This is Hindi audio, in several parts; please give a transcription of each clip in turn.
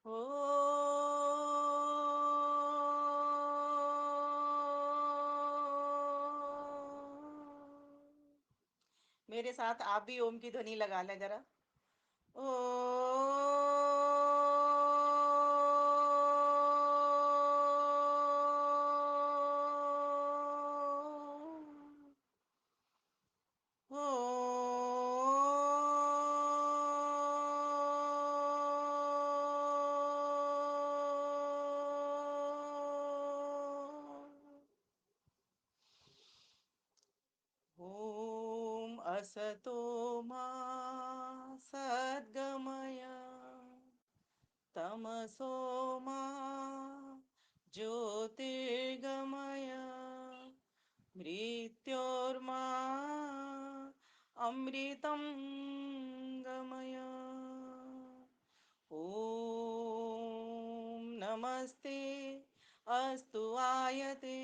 ओ मेरे साथ आप भी ओम की ध्वनि लगा लें जरा। ओ ओम असतो मा सद्गमय तमसो मा ज्योतिर्गमय मृत्योर्मा अमृतं गमय। ॐ नमस्ते अस्तु आयते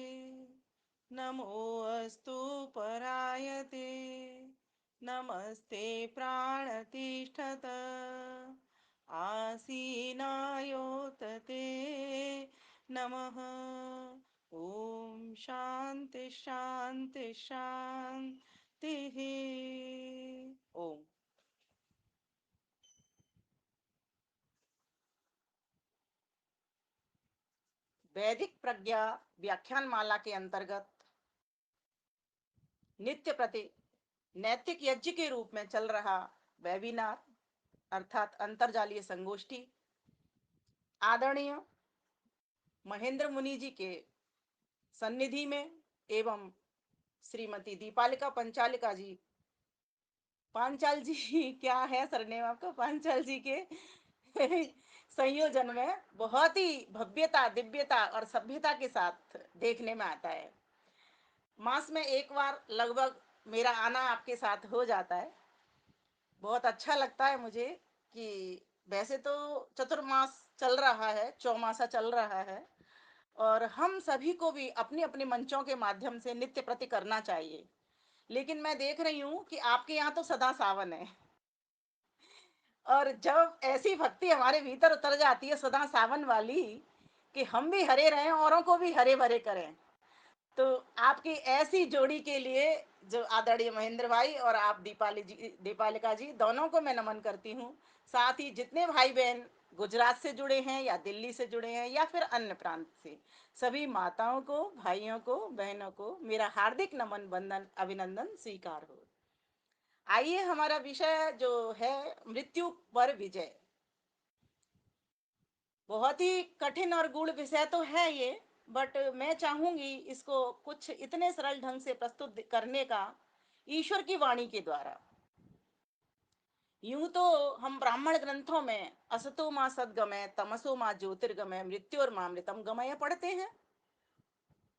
नमो अस्तु परायते नमस्ते प्राणतिष्ठत आसीनायोतते नमः। ॐ शांति शांति शांति। ओम। वैदिक प्रज्ञा व्याख्यान माला के अंतर्गत नित्य प्रति नैतिक यज्ञ के रूप में चल रहा वेबिनार अर्थात अंतरजालीय संगोष्ठी आदरणीय महेंद्र मुनि जी के सन्निधि में एवं श्रीमती दीपालिका पंचालिका जी पांचाल जी क्या है सरनेम आपका पांचाल जी के संयोजन में बहुत ही भव्यता दिव्यता और सभ्यता के साथ देखने में आता है। मास में एक बार लगभग मेरा आना आपके साथ हो जाता है। बहुत अच्छा लगता है मुझे कि वैसे तो चतुर्मास चल रहा है, चौमासा चल रहा है और हम सभी को भी अपने अपने मंचों के माध्यम से नित्य प्रति करना चाहिए। लेकिन मैं देख रही हूँ कि आपके यहाँ तो सदा सावन है और जब ऐसी भक्ति हमारे भीतर उतर जाती है सदा सावन वाली कि हम भी हरे रहें औरों को भी हरे भरे करें, तो आपकी ऐसी जोड़ी के लिए जो आदरणीय महेंद्र भाई और आप दीपालिका जी दोनों को मैं नमन करती हूँ। साथ ही जितने भाई बहन गुजरात से जुड़े हैं या दिल्ली से जुड़े हैं या फिर अन्य प्रांत से, सभी माताओं को, भाइयों को, बहनों को मेरा हार्दिक नमन वंदन अभिनंदन स्वीकार हो। आइए, हमारा विषय जो है मृत्यु पर विजय, बहुत ही कठिन और गूढ़ विषय तो है ये, बट मैं चाहूंगी इसको कुछ इतने सरल ढंग से प्रस्तुत करने का ईश्वर की वाणी के द्वारा। यूं तो हम ब्राह्मण ग्रंथों में असतो माँ सदगमय तमसो माँ ज्योतिर्गमय मृत्यु और माँ मृतम गमय पढ़ते हैं।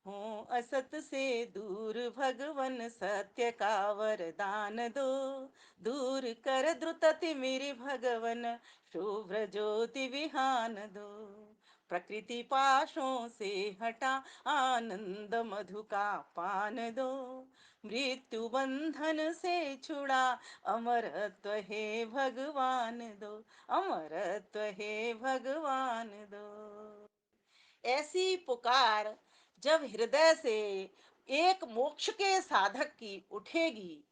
हो असत से दूर भगवन सत्य का वरदान दो, दूर कर द्रुतति मेरे भगवन शुभ्र ज्योति विहान दो, प्रकृति पाशों से हटा आनंद मधु का पान दो, मृत्यु बंधन से छुड़ा अमरत्व हे भगवान दो, अमरत्व हे भगवान दो। ऐसी पुकार जब हृदय से एक मोक्ष के साधक की उठेगी,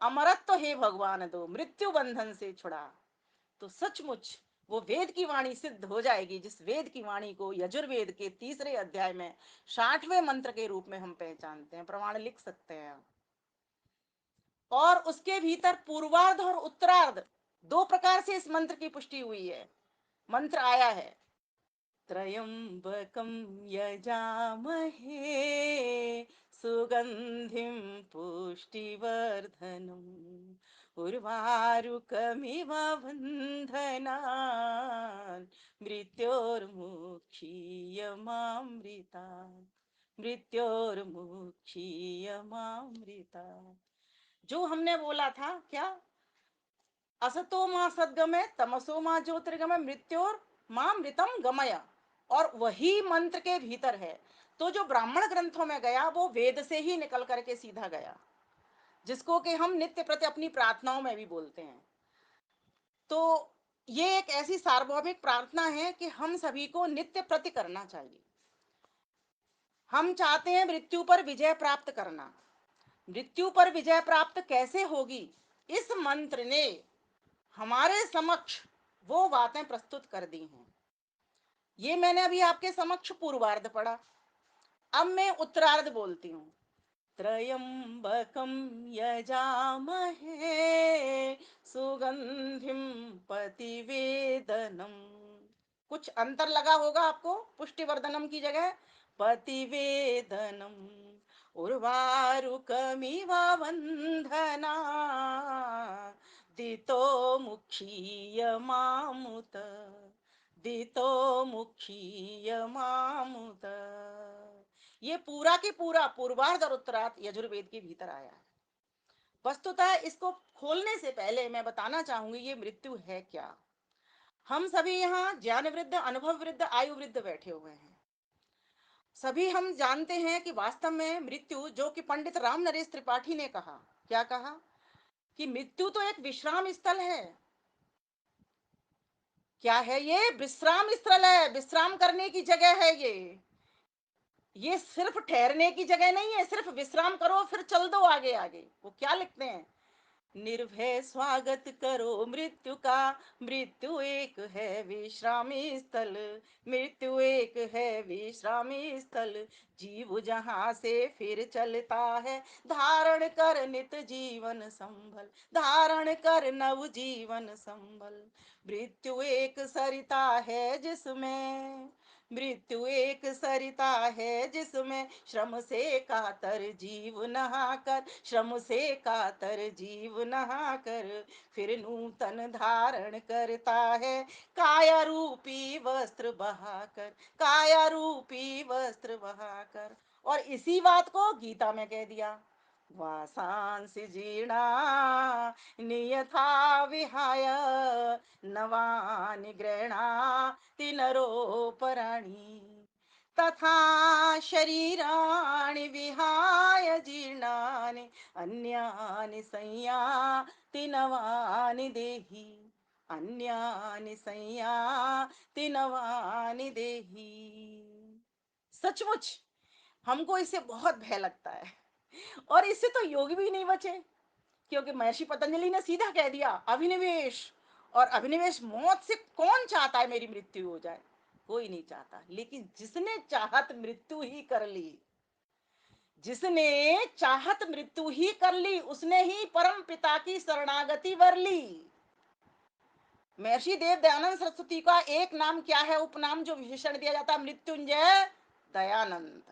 अमरत्व हे भगवान दो, मृत्यु बंधन से छुड़ा, तो सचमुच वो वेद की वाणी सिद्ध हो जाएगी, जिस वेद की वाणी को यजुर्वेद के 3रे अध्याय में 60वें मंत्र के रूप में हम पहचानते हैं, प्रमाण लिख सकते हैं। और उसके भीतर पूर्वार्ध और उत्तरार्ध दो प्रकार से इस मंत्र की पुष्टि हुई है। मंत्र आया है त्रयंबकं यजामहे सुगंधिं पुष्टिवर्धनम् उर्वारुकमिव बन्धनान् मृत्योर्मुक्षीयमामृतात् मृत्योर्मुक्षीयमामृतात्। जो हमने बोला था क्या, असतो माँ सदगमय तमसो माँ ज्योतिर्गमय मृत्योर माँ मृतम गमय, और वही मंत्र के भीतर है। तो जो ब्राह्मण ग्रंथों में गया वो वेद से ही निकल करके सीधा गया, जिसको कि हम नित्य प्रति अपनी प्रार्थनाओं में भी बोलते हैं। तो ये एक ऐसी सार्वभौमिक प्रार्थना है कि हम सभी को नित्य प्रति करना चाहिए। हम चाहते हैं मृत्यु पर विजय प्राप्त करना। मृत्यु पर विजय प्राप्त कैसे होगी, इस मंत्र ने हमारे समक्ष वो बातें प्रस्तुत कर दी हैं। ये मैंने अभी आपके समक्ष पूर्वार्ध पढ़ा। अब मैं उत्तरार्ध बोलती हूँ। त्रयंबकं यजामहे सुगंधिम पतिवेदनम। कुछ अंतर लगा होगा आपको, पुष्टिवर्धनम की जगह पतिवेदनम। उर्वारुकमिव वंदना दितो मुक्षीय मामुत, दितो मुक्षीय मामुत। ये पूरा के पूरा पूर्वार्ध और उत्तरार्ध यजुर्वेद के भीतर आया है। वस्तुतः इसको खोलने से पहले मैं बताना चाहूंगी ये मृत्यु है क्या। हम सभी यहाँ ज्ञान वृद्ध, अनुभव वृद्ध, आयु वृद्ध बैठे हुए हैं। सभी हम जानते हैं कि वास्तव में मृत्यु, जो कि पंडित राम नरेश त्रिपाठी ने कहा, क्या कहा कि मृत्यु तो एक विश्राम स्थल है। क्या है ये? विश्राम स्थल है, विश्राम करने की जगह है ये सिर्फ ठहरने की जगह नहीं है। सिर्फ विश्राम करो फिर चल दो आगे आगे। वो क्या लिखते हैं, निर्भय स्वागत करो मृत्यु का, मृत्यु एक है विश्रामी स्थल, मृत्यु एक है विश्रामी स्थल। जीव जहां से फिर चलता है, धारण कर नित जीवन संभल, धारण कर नव जीवन संभल। मृत्यु एक सरिता है जिसमें, मृत्यु एक सरिता है जिसमें श्रम से कातर जीव नहा कर, श्रम से कातर जीव नहा कर फिर नूतन धारण करता है, काया रूपी वस्त्र बहाकर, काया रूपी वस्त्र बहाकर। और इसी बात को गीता में कह दिया, वासांसि जीर्णा नियथा विहाय नवानि गृह्णाति नरोपराणि, तथा शरीराणि विहाय जीर्णानि अन्यानि संयाति नवानि देहि, अन्यानि संयाति नवानि देहि। सचमुच हमको इससे बहुत भय लगता है, और इससे तो योगी भी नहीं बचे, क्योंकि महर्षि पतंजलि ने सीधा कह दिया अभिनिवेश। और अभिनिवेश, मौत से कौन चाहता है मेरी मृत्यु हो जाए? कोई नहीं चाहता। लेकिन जिसने चाहत मृत्यु ही कर ली, जिसने चाहत मृत्यु ही कर ली, उसने ही परम पिता की शरणागति वर ली। महर्षि देव दयानंद सरस्वती का एक नाम क्या है, उपनाम जो विशेषण दिया जाता है, मृत्युंजय दयानंद।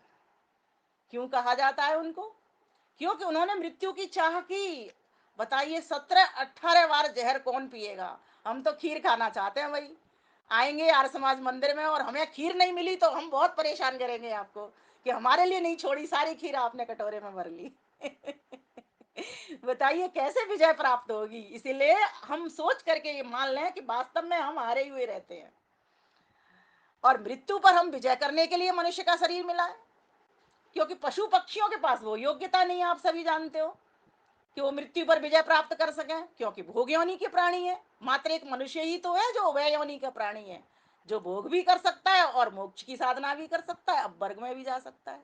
क्यों कहा जाता है उनको? क्योंकि उन्होंने मृत्यु की चाह की। बताइए, 17-18 बार जहर कौन पिएगा? हम तो खीर खाना चाहते हैं भाई। आएंगे आर्य समाज मंदिर में और हमें खीर नहीं मिली तो हम बहुत परेशान करेंगे आपको कि हमारे लिए नहीं छोड़ी, सारी खीर आपने कटोरे में भर ली। बताइए कैसे विजय प्राप्त होगी? इसीलिए हम सोच करके ये मान लें कि वास्तव में हम हारे हुए रहते हैं, और मृत्यु पर हम विजय करने के लिए मनुष्य का शरीर मिला है। क्योंकि पशु पक्षियों के पास वो योग्यता नहीं है, आप सभी जानते हो, कि वो मृत्यु पर विजय प्राप्त कर सकें, क्योंकि भोग योनि के प्राणी है। मात्र एक मनुष्य ही तो है जो उभय योनि का प्राणी है, जो भोग भी कर सकता है और मोक्ष की साधना भी कर सकता है, अब वर्ग में भी जा सकता है।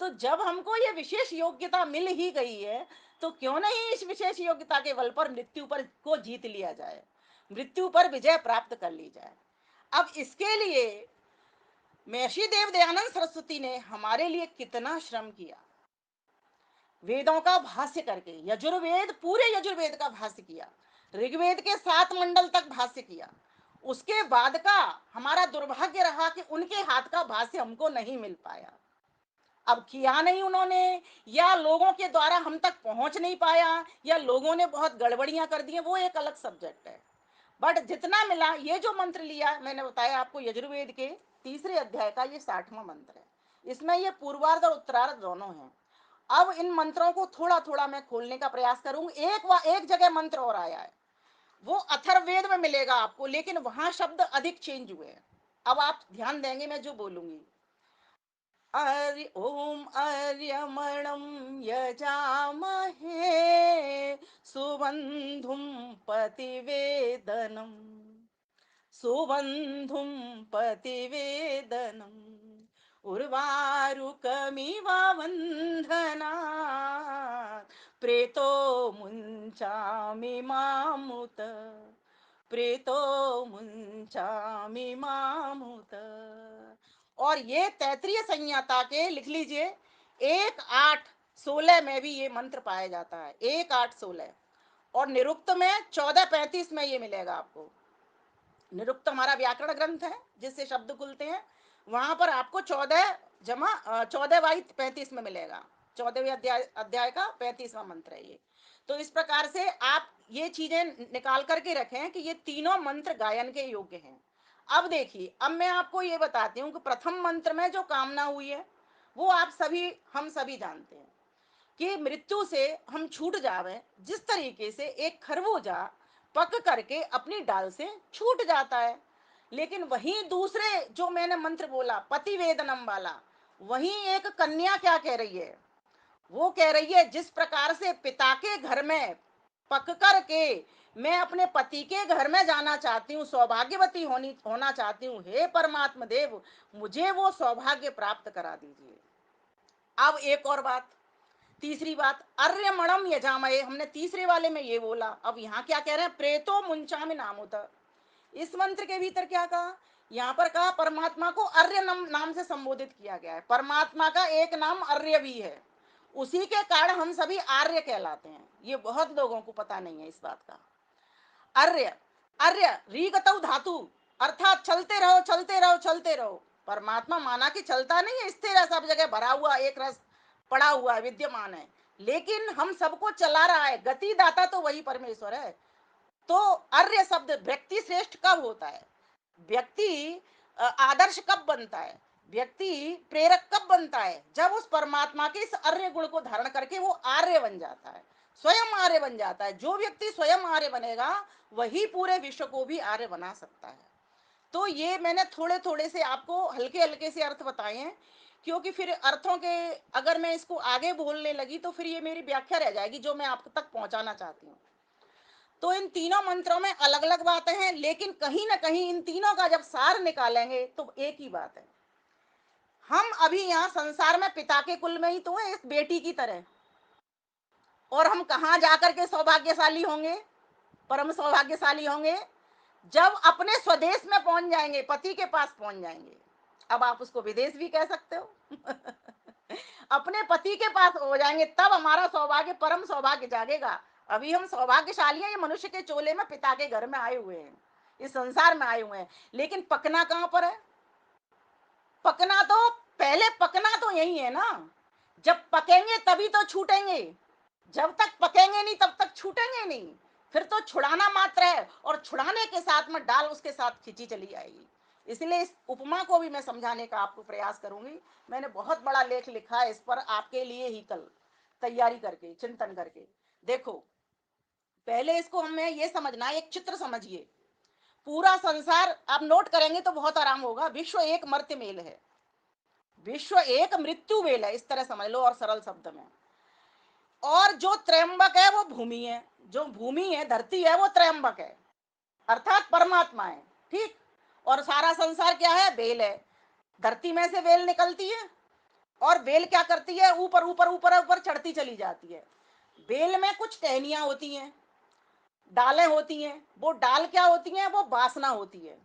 तो जब हमको ये विशेष योग्यता मिल ही गई है, तो क्यों नहीं इस विशेष योग्यता के बल पर मृत्यु पर को जीत लिया जाए, मृत्यु पर विजय प्राप्त कर ली जाए। अब इसके लिए महर्षि देव दयानंद सरस्वती ने हमारे लिए कितना श्रम किया। वेदों का भाष्य करके, यजुर्वेद, पूरे यजुर्वेद का भाष्य किया, ऋग्वेद के 7 मंडल तक भाष्य किया। उसके बाद का हमारा दुर्भाग्य रहा कि उनके हाथ का भाष्य हमको नहीं मिल पाया। अब किया नहीं उन्होंने, या लोगों के द्वारा हम तक पहुंच नहीं पाया, या लोगों ने बहुत गड़बड़ियां कर दी, वो एक अलग सब्जेक्ट है। बट जितना मिला, ये जो मंत्र लिया मैंने बताया आपको, यजुर्वेद के 3 अध्याय का ये 60वां मंत्र है। इसमें ये पूर्वार्ध और उत्तरार्ध दोनों हैं। अब इन मंत्रों को थोड़ा थोड़ा मैं खोलने का प्रयास करूंगी। एक जगह मंत्र और आया है, वो अथर्ववेद में मिलेगा आपको, लेकिन वहां शब्द अधिक चेंज हुए हैं। अब आप ध्यान देंगे मैं जो बोलूंगी। अर्य ओम अर्यमणं यजामहे सुबंधुम पतिवेदनम, सुबन्धुं पतिवेदनम् उर्वारुकमिव बन्धनात् प्रेतो मुञ्चामि मामुत प्रेतो मुञ्चामि मामुत। और ये तैत्तिरीय संहिता के लिख लीजिए 1-8-16 में भी ये मंत्र पाया जाता है, 1-8-16। और निरुक्त में 14-35 में ये मिलेगा आपको। निरुक्त हमारा व्याकरण ग्रंथ है जिससे शब्द खुलते हैं, वहां पर आपको 14 बाई 35 में मिलेगा। 14वें अध्याय का 35वां मंत्र है ये। तो इस प्रकार से आप ये चीजें निकाल करके रखें कि ये तीनों मंत्र गायन के योग्य हैं। अब देखिए, अब मैं आपको ये बताती हूँ कि प्रथम मंत्र में जो कामना हुई है वो आप सभी हम सभी जानते हैं कि मृत्यु से हम छूट जावे। जिस तरीके से एक खरबूजा पक करके अपनी डाल से छूट जाता है, लेकिन वहीं दूसरे जो मैंने मंत्र बोला पतिवेदनम वाला, वहीं एक कन्या क्या कह रही है, वो कह रही है जिस प्रकार से पिता के घर में पक कर के मैं अपने पति के घर में जाना चाहती हूँ, सौभाग्यवती होना चाहती हूँ, हे परमात्मा देव मुझे वो सौभाग्य प्राप्त करा दीजिए। अब एक और बात, तीसरी बात, अर्यमणम यजामये, हमने तीसरे वाले में ये बोला। अब यहाँ क्या कह रहे हैं, प्रेतो मुंचामि नामुत। इस मंत्र के भीतर क्या कहा, यहाँ पर कहा परमात्मा को अर्य नाम से संबोधित किया गया है। परमात्मा का एक नाम अर्य भी है, उसी के कारण हम सभी आर्य कहलाते हैं। ये बहुत लोगों को पता नहीं है इस बात का। अर्य, अर्य रीगतौ धातु, अर्थात चलते रहो चलते रहो चलते रहो। परमात्मा माना कि चलता नहीं है, स्थिर है, सब जगह भरा हुआ एक रस पड़ा हुआ है, विद्यमान है, लेकिन हम सबको चला रहा है। गति दाता तो वही परमेश्वर है। तो अर्य शब्द व्यक्ति श्रेष्ठ कब होता है, व्यक्ति आदर्श कब बनता है, व्यक्ति प्रेरक कब बनता है, जब उस परमात्मा के इस अर्य गुण को धारण करके वो आर्य बन जाता है, स्वयं आर्य बन जाता है। जो व्यक्ति स्वयं आर्य बनेगा वही पूरे विश्व को भी आर्य बना सकता है। तो ये मैंने थोड़े थोड़े से आपको हल्के हल्के से अर्थ बताए हैं, क्योंकि फिर अर्थों के अगर मैं इसको आगे बोलने लगी तो फिर ये मेरी व्याख्या रह जाएगी जो मैं आप तक पहुंचाना चाहती हूँ। तो इन तीनों मंत्रों में अलग अलग बातें हैं, लेकिन कहीं ना कहीं इन तीनों का जब सार निकालेंगे तो एक ही बात है। हम अभी यहाँ संसार में पिता के कुल में ही तो है, इस बेटी की तरह। और हम कहाँ जाकर के सौभाग्यशाली होंगे, परम सौभाग्यशाली होंगे, जब अपने स्वदेश में पहुंच जाएंगे, पति के पास पहुंच जाएंगे। अब आप उसको विदेश भी कह सकते हो अपने पति के पास हो जाएंगे, तब हमारा सौभाग्य, परम सौभाग्य जागेगा। अभी हम सौभाग्यशाली हैं, ये मनुष्य के चोले में पिता के घर में आए हुए हैं, इस संसार में आए हुए हैं, लेकिन पकना कहां पर है। पकना तो पहले, पकना तो यही है ना, जब पकेंगे तभी तो छूटेंगे, जब तक पकेंगे नहीं तब तक छूटेंगे नहीं। फिर तो छुड़ाना मात्र है, और छुड़ाने के साथ में डाल उसके साथ खींची चली जाएगी। इसलिए इस उपमा को भी मैं समझाने का आपको प्रयास करूंगी। मैंने बहुत बड़ा लेख लिखा है इस पर आपके लिए ही, कल तैयारी करके, चिंतन करके। देखो, पहले इसको हमें ये समझना, एक चित्र समझिए। पूरा संसार आप नोट करेंगे तो बहुत आराम होगा। विश्व एक मर्त्य मेल है, विश्व एक मृत्यु मेल है, इस तरह समझ लो और सरल शब्द में। और जो त्रयंबक है वो भूमि है, जो भूमि है, धरती है, वो त्रयंबक है, अर्थात परमात्मा है। ठीक। और सारा संसार क्या है, बेल है। धरती में से बेल निकलती है, और बेल क्या करती है, ऊपर ऊपर ऊपर ऊपर चढ़ती चली जाती है। बेल में कुछ टहनियां होती हैं, डालें होती हैं। वो डाल क्या होती हैं, वो वासना होती है।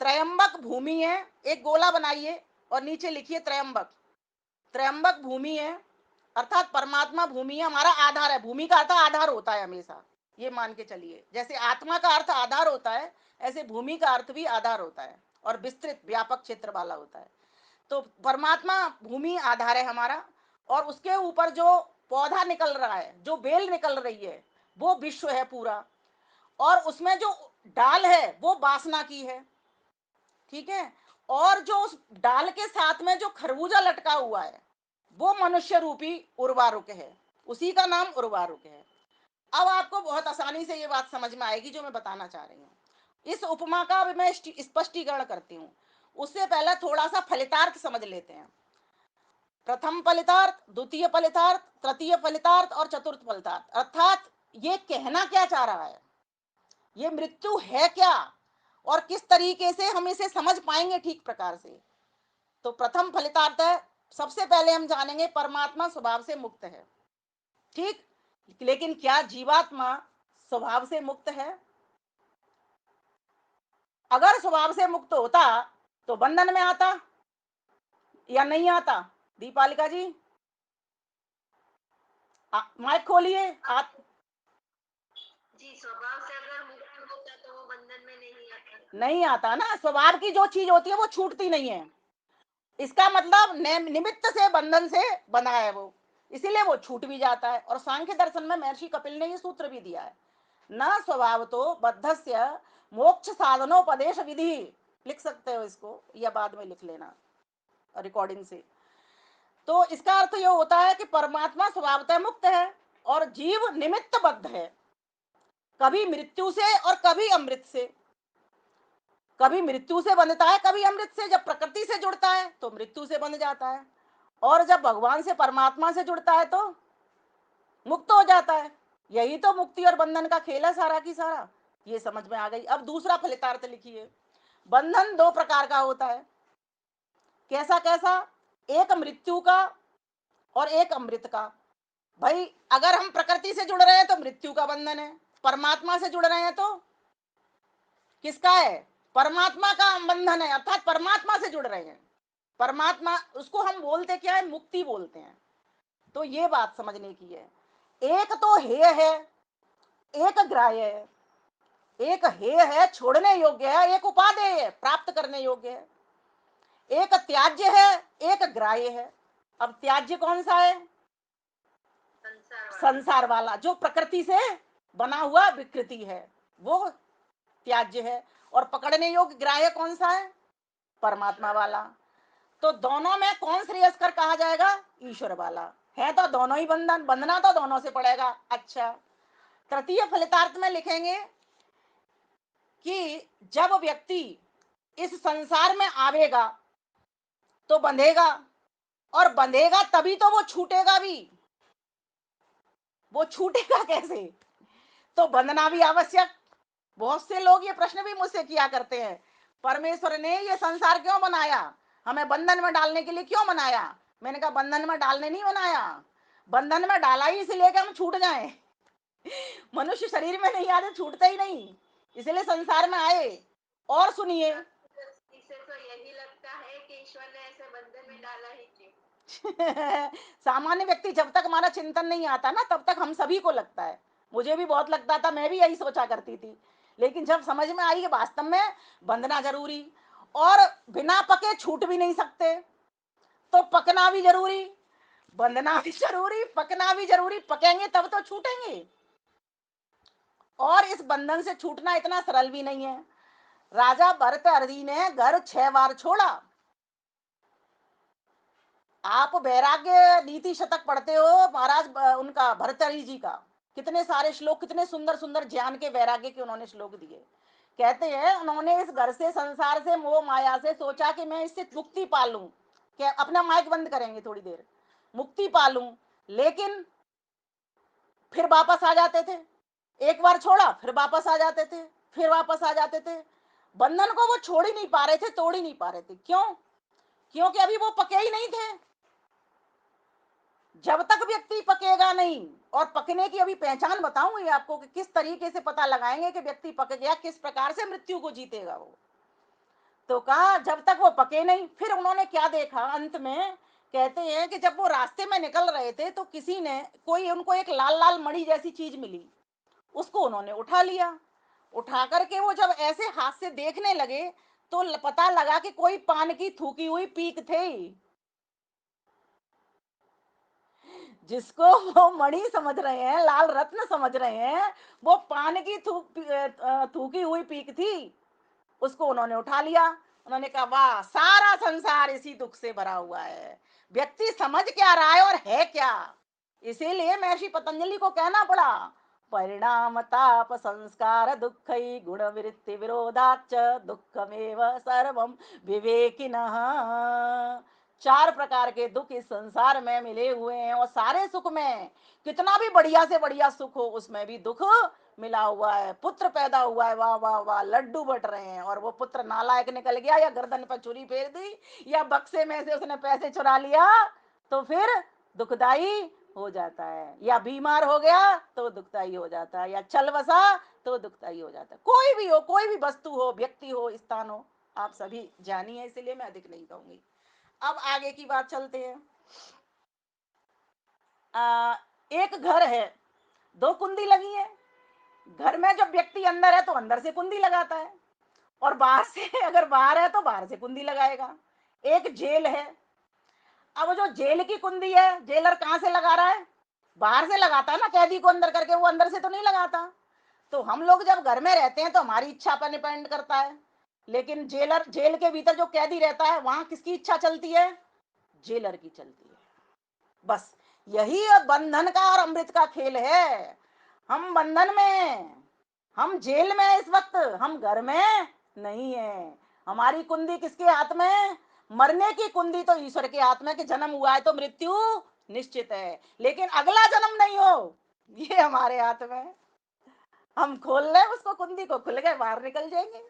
त्रयंबक भूमि है, एक गोला बनाइए और नीचे लिखिए त्रयंबक। त्रयंबक भूमि है, अर्थात परमात्मा भूमि है, हमारा आधार है। भूमि का अर्थ आधार होता है हमेशा, ये मान के चलिए। जैसे आत्मा का अर्थ आधार होता है, ऐसे भूमि का अर्थ भी आधार होता है, और विस्तृत व्यापक क्षेत्र वाला होता है। तो परमात्मा भूमि आधार है हमारा, और उसके ऊपर जो पौधा निकल रहा है, जो बेल निकल रही है, वो विश्व है पूरा। और उसमें जो डाल है वो वासना की है। ठीक है। और जो उस डाल के साथ में जो खरबूजा लटका हुआ है, वो मनुष्य रूपी उर्वारुक है, उसी का नाम उर्वारुक है। अब आपको बहुत आसानी से ये बात समझ में आएगी जो मैं बताना चाह रही हूँ। इस उपमा का अब मैं स्पष्टीकरण करती हूँ। उससे पहले थोड़ा सा फलितार्थ समझ लेते हैं। प्रथम फलितार्थ, द्वितीय फलितार्थ, तृतीय फलितार्थ और चतुर्थ फलितार्थ। अर्थात ये कहना क्या चाह रहा है, ये मृत्यु है क्या, और किस तरीके से हम इसे समझ पाएंगे ठीक प्रकार से। तो प्रथम फलितार्थ है, सबसे पहले हम जानेंगे परमात्मा स्वभाव से मुक्त है। ठीक, लेकिन क्या जीवात्मा स्वभाव से मुक्त है? अगर स्वभाव से मुक्त होता तो बंधन में आता या नहीं आता? दीपालिका जी, माइक खोलिए आप। जी, स्वभाव से अगर मुक्त होता तो वो बंधन में नहीं आता। नहीं आता ना, स्वभाव की जो चीज होती है वो छूटती नहीं है। इसका मतलब निमित्त से बंधन से बंधा है वो, इसीलिए वो छूट भी जाता है। और सांख्य दर्शन में महर्षि कपिल ने ये सूत्र भी दिया है, न स्वभाव तो बद्धस्य मोक्ष साधनोपदेश विधि। लिख सकते हो इसको या बाद में लिख लेना रिकॉर्डिंग से। तो इसका अर्थ ये होता है कि परमात्मा स्वभावतः मुक्त है और जीव निमित्त बद्ध है, कभी मृत्यु से और कभी अमृत से। कभी मृत्यु से बंधता है, कभी अमृत से। जब प्रकृति से जुड़ता है तो मृत्यु से बंध जाता है, और जब भगवान से परमात्मा से जुड़ता है तो मुक्त हो जाता है। यही तो मुक्ति और बंधन का खेल है सारा की सारा। ये समझ में आ गई। अब दूसरा फलितार्थ लिखिए। बंधन दो प्रकार का होता है। कैसा कैसा? एक मृत्यु का और एक अमृत का। भाई अगर हम प्रकृति से जुड़ रहे हैं तो मृत्यु का बंधन है, परमात्मा से जुड़ रहे हैं तो किसका है? परमात्मा का बंधन है, अर्थात परमात्मा से जुड़ रहे हैं। परमात्मा, उसको हम बोलते क्या है? मुक्ति बोलते हैं। तो ये बात समझने की है। एक तो हेय है, एक ग्राह्य है। एक हेय है, छोड़ने योग्य है, एक उपादेय है, प्राप्त करने योग्य है। एक त्याज्य है, एक ग्राह्य है। अब त्याज्य कौन सा है? संसार वाला, जो प्रकृति से बना हुआ विकृति है, वो त्याज्य है। और पकड़ने योग्य ग्राह्य कौन सा है? परमात्मा वाला। तो दोनों में कौन श्रेयस्कर कहा जाएगा? ईश्वर वाला है। तो दोनों ही बंधन, बंधना तो दोनों से पड़ेगा। अच्छा, तृतीय फलितार्थ में लिखेंगे कि जब व्यक्ति इस संसार में आवेगा तो बंधेगा, और बंधेगा तभी तो वो छूटेगा भी। वो छूटेगा कैसे? तो बंधना भी आवश्यक। बहुत से लोग ये प्रश्न भी मुझसे किया करते हैं, परमेश्वर ने ये संसार क्यों बनाया, हमें बंधन में डालने के लिए क्यों बनाया? मैंने कहा बंधन में डालने नहीं बनाया, बंधन में डाला ही इसलिए कि हम छूट जाएं। मनुष्य शरीर में नहीं आते, छूटते ही नहीं, इसलिए संसार में आए। और सुनिए, इसे तो यही लगता है कि ईश्वर ने ऐसे बंधन में डाला ही क्यों। सामान्य व्यक्ति जब तक हमारा चिंतन नहीं आता ना, तब तक हम सभी को लगता है। मुझे भी बहुत लगता था, मैं भी यही सोचा करती थी। लेकिन जब समझ में आई कि वास्तव में बंधना जरूरी, और बिना पके छूट भी नहीं सकते, तो पकना भी जरूरी, बंधना भी जरूरी, पकना भी जरूरी। पकेंगे तब तो छूटेंगे। और इस बंधन से छूटना इतना सरल भी नहीं है। राजा भरतहरि ने घर 6 बार छोड़ा। आप वैराग्य नीति शतक पढ़ते हो महाराज, उनका भरतहरि जी का, कितने सारे श्लोक, कितने सुंदर सुंदर ज्ञान के वैराग्य के उन्होंने श्लोक दिए। कहते हैं उन्होंने इस घर से, संसार से, मोह माया से सोचा कि मैं इससे मुक्ति पा लूं। क्या अपना माइक बंद करेंगे थोड़ी देर? मुक्ति पा लूं, लेकिन फिर वापस आ जाते थे। एक बार छोड़ा फिर वापस आ जाते थे, फिर वापस आ जाते थे। बंधन को वो छोड़ ही नहीं पा रहे थे, तोड़ ही नहीं पा रहे थे। क्यों? क्योंकि अभी वो पके ही नहीं थे। जब तक व्यक्ति पकेगा नहीं, और पकने की अभी पहचान बताऊंगी आपको कि किस तरीके से पता लगाएंगे कि व्यक्ति पक गया, किस प्रकार से मृत्यु को जीतेगा वो। तो कहा जब तक वो पके नहीं। फिर उन्होंने क्या देखा अंत में, कहते हैं कि जब वो रास्ते में निकल रहे थे तो किसी ने, कोई उनको एक लाल लाल मणि जैसी चीज मिली, उसको उन्होंने उठा लिया। उठा करके वो जब ऐसे हाथ से देखने लगे तो पता लगा कि कोई पान की थूकी हुई पीक थे। जिसको वो मणि समझ रहे हैं, लाल रत्न समझ रहे हैं, वो पान की थूकी हुई पीक थी। उसको उन्होंने उठा लिया। उन्होंने कहा वाह, सारा संसार इसी दुख से भरा हुआ है, व्यक्ति समझ क्या रहा है और है क्या। इसीलिए महर्षि पतंजलि को कहना पड़ा, परिणाम ताप संस्कार दुख गुण वृत्ति विरोधाच दुखमेव सर्वम विवेकिनः। 4 प्रकार के दुख इस संसार में मिले हुए हैं, और सारे सुख में कितना भी बढ़िया से बढ़िया सुख हो उसमें भी दुख मिला हुआ है, पुत्र पैदा हुआ है, वाह वाह वाह, लड्डू बट रहे हैं, और वो पुत्र नालायक निकल गया, या गर्दन पर छुरी फेर दी, या बक्से में से उसने पैसे चुरा लिया, तो फिर दुखदाई हो जाता है। या बीमार हो गया तो दुखदाई हो जाता है, या चल बसा तो दुखदाई हो जाता है। कोई भी हो, कोई भी वस्तु हो, व्यक्ति हो, स्थान हो, आप सभी जानिए, इसलिए मैं अधिक नहीं कहूंगी। अब आगे की बात चलते हैं। एक घर है, दो कुंडी लगी है। घर में जब व्यक्ति अंदर है तो अंदर से कुंडी लगाता है, और बाहर से अगर बाहर है तो बाहर से कुंडी लगाएगा। एक जेल है। अब जो जेल की कुंडी है, जेलर कहां से लगा रहा है? बाहर से लगाता है ना, कैदी को अंदर करके, वो अंदर से तो नहीं लगाता। तो हम लोग जब घर में रहते हैं तो हमारी इच्छा पर डिपेंड करता है, लेकिन जेलर, जेल के भीतर जो कैदी रहता है, वहां किसकी इच्छा चलती है? जेलर की चलती है। बस यही बंधन का और अमृत का खेल है। हम बंधन में, हम जेल में इस वक्त, हम घर में नहीं है। हमारी कुंडी किसके हाथ में? मरने की कुंडी तो ईश्वर के हाथ में, कि जन्म हुआ है तो मृत्यु निश्चित है, लेकिन अगला जन्म नहीं हो, ये हमारे हाथ में। हम खोल ले उसको, कुंडी को, खुल गए, बाहर निकल जाएंगे।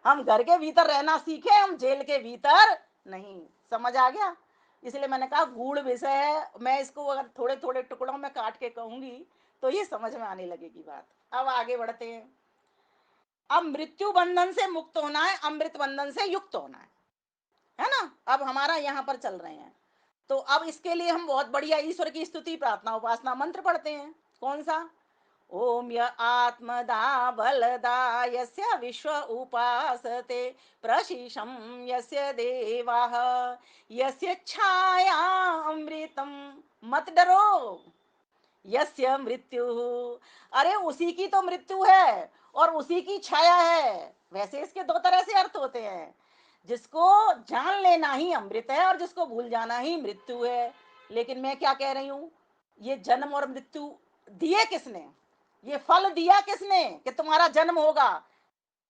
हम घर के भीतर रहना सीखे, हम जेल के भीतर नहीं। समझ आ गया? इसलिए मैंने कहा गूढ़ विषय है, मैं इसको अगर थोड़े थोड़े टुकड़ों में काट के कहूंगी तो ये समझ में आने लगेगी बात। अब आगे बढ़ते हैं। अब मृत्यु बंधन से मुक्त होना है, अमृत बंधन से युक्त होना है ना? अब हमारा यहाँ पर चल रहे हैं। तो अब इसके लिए हम बहुत बढ़िया ईश्वर की स्तुति, प्रार्थना, उपासना मंत्र पढ़ते हैं। कौन सा? ओम य आत्मदा बलदा यस्य विश्व उपासते प्रशिशं यस्य देवाः यस्य छाया अमृतम। मत डरो, यस्य मृत्यु, अरे उसी की तो मृत्यु है और उसी की छाया है। वैसे इसके दो तरह से अर्थ होते हैं। जिसको जान लेना ही अमृत है और जिसको भूल जाना ही मृत्यु है। लेकिन मैं क्या कह रही हूं, ये जन्म और मृत्यु दिए किसने? ये फल दिया किसने कि तुम्हारा जन्म होगा?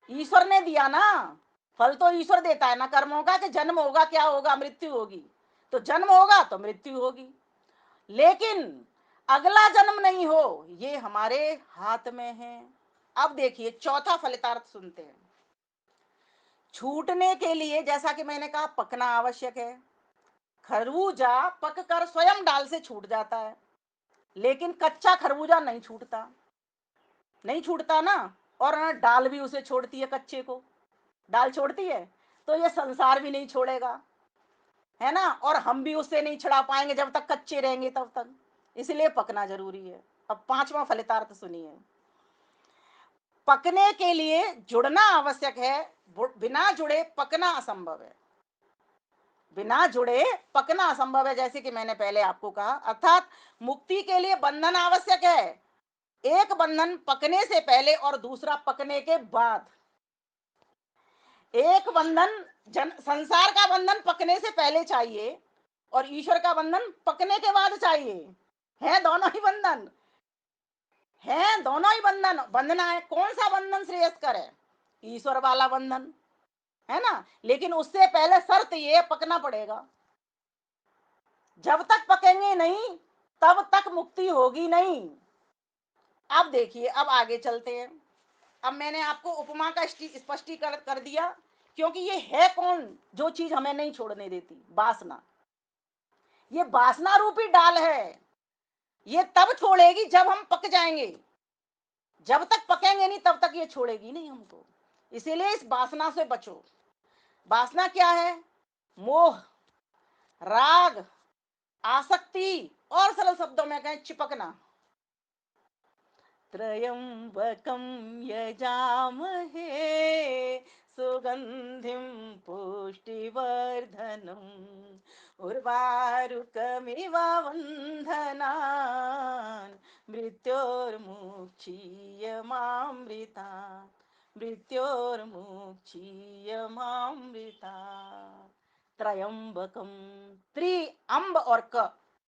ईश्वर ने दिया ना। फल तो ईश्वर देता है ना कर्मों का, कि जन्म होगा, क्या होगा? मृत्यु होगी। तो जन्म होगा तो मृत्यु होगी, लेकिन अगला जन्म नहीं हो, ये हमारे हाथ में है। अब देखिए चौथा फलितार्थ सुनते हैं। छूटने के लिए, जैसा कि मैंने कहा, पकना आवश्यक है। खरबूजा पककर स्वयं डाल से छूट जाता है, लेकिन कच्चा खरबूजा नहीं छूटता, नहीं छूटता ना। और ना डाल भी उसे छोड़ती है, कच्चे को डाल छोड़ती है, तो ये संसार भी नहीं छोड़ेगा, है ना? और हम भी उससे नहीं छुड़ा पाएंगे जब तक कच्चे रहेंगे तब तक। इसलिए पकना जरूरी है। अब पांचवा फलितार्थ सुनिए। पकने के लिए जुड़ना आवश्यक है, बिना जुड़े पकना असंभव है। बिना जुड़े पकना असंभव है, जैसे कि मैंने पहले आपको कहा। अर्थात मुक्ति के लिए बंधन आवश्यक है। एक बंधन पकने से पहले और दूसरा पकने के बाद। एक बंधन, संसार का बंधन पकने से पहले चाहिए, और ईश्वर का बंधन पकने के बाद चाहिए। है दोनों ही बंधन, है दोनों ही बंधन बंधना है। कौन सा बंधन श्रेयस्कर है? ईश्वर वाला बंधन, है ना? लेकिन उससे पहले शर्त ये, पकना पड़ेगा। जब तक पकेंगे नहीं तब तक मुक्ति होगी नहीं। अब देखिए, अब आगे चलते हैं। अब मैंने आपको उपमा का स्पष्टीकरण कर दिया, क्योंकि ये है कौन जो चीज हमें नहीं छोड़ने देती? वासना। ये वासना रूपी डाल है। ये तब छोड़ेगी जब हम पक जाएंगे। जब तक पकेंगे नहीं तब तक ये छोड़ेगी नहीं हमको। इसीलिए इस वासना से बचो। वासना क्या है? मोह, राग, आसक्ति, और सरल शब्दों में कहें चिपकना। त्र्यंबकं यजामहे सुगंधिं पुष्टिवर्धनम् उर्वारुकमिव बन्धनान् मृत्योर्मुक्षीयमामृतात् मृत्योर्मुक्षीयमामृतात्। त्रयंबकम, त्रि, अम्ब और क,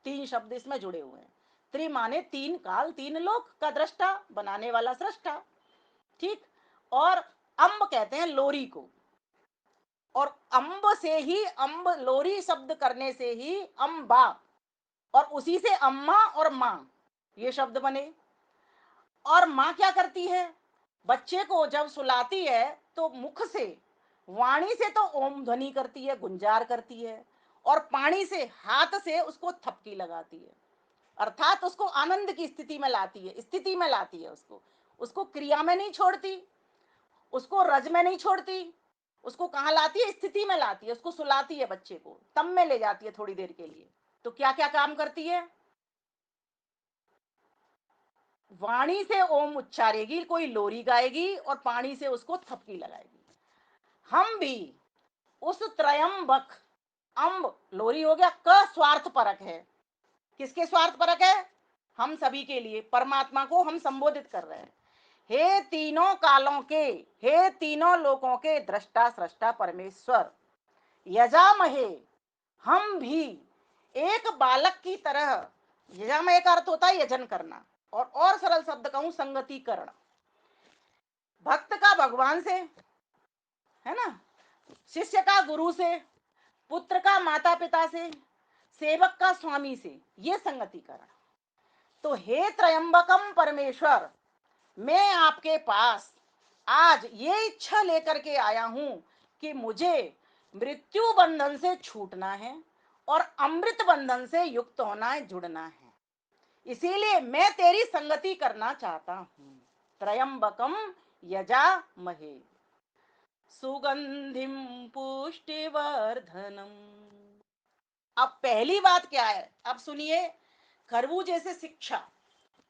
तीन शब्द इसमें जुड़े हुए हैं। त्रि माने तीन काल, तीन लोक का दृष्टा, बनाने वाला सृष्टा, ठीक। और अम्ब कहते हैं लोरी को, और अम्ब से ही, अम्ब लोरी शब्द करने से ही अम्बा, और उसी से अम्मा और मां ये शब्द बने। और माँ क्या करती है, बच्चे को जब सुलाती है तो मुख से, वाणी से तो ओम ध्वनि करती है, गुंजार करती है, और पानी से, हाथ से उसको थपकी लगाती है, अर्थात उसको आनंद की स्थिति में लाती है, स्थिति में लाती है उसको। उसको क्रिया में नहीं छोड़ती, उसको रज में नहीं छोड़ती, उसको कहाँ लाती है, स्थिति में लाती है, उसको सुलाती है, बच्चे को तम में ले जाती है थोड़ी देर के लिए। तो क्या क्या काम करती है, वाणी से ओम उच्चारेगी, कोई लोरी गाएगी, और पानी से उसको थपकी लगाएगी। हम भी उस त्रयंबक, अम्ब लोरी हो गया, क स्वार्थ परक है, किसके स्वार्थ परक है, हम सभी के लिए, परमात्मा को हम संबोधित कर रहे हैं। हे तीनों कालों के, हे तीनों लोकों के दृष्टा सृष्टा परमेश्वर, यजामहे, हम भी एक बालक की तरह, यजामहे का अर्थ होता है यजन करना, और सरल शब्द कहूं संगतिकरण, भक्त का भगवान से, है ना, शिष्य का गुरु से, पुत्र का माता पिता से, सेवक का स्वामी से, ये संगतिकरण। तो हे त्रयंबकम परमेश्वर, मैं आपके पास आज ये इच्छा लेकर के आया हूं कि मुझे मृत्यु बंधन से छूटना है और अमृत बंधन से युक्त होना है, जुड़ना है, इसीलिए मैं तेरी संगति करना चाहता हूं। त्रयंबकम यजा महे, सुगंधिम पुष्टिवर्धनम। अब पहली बात क्या है, अब सुनिए, खरबूजे से शिक्षा।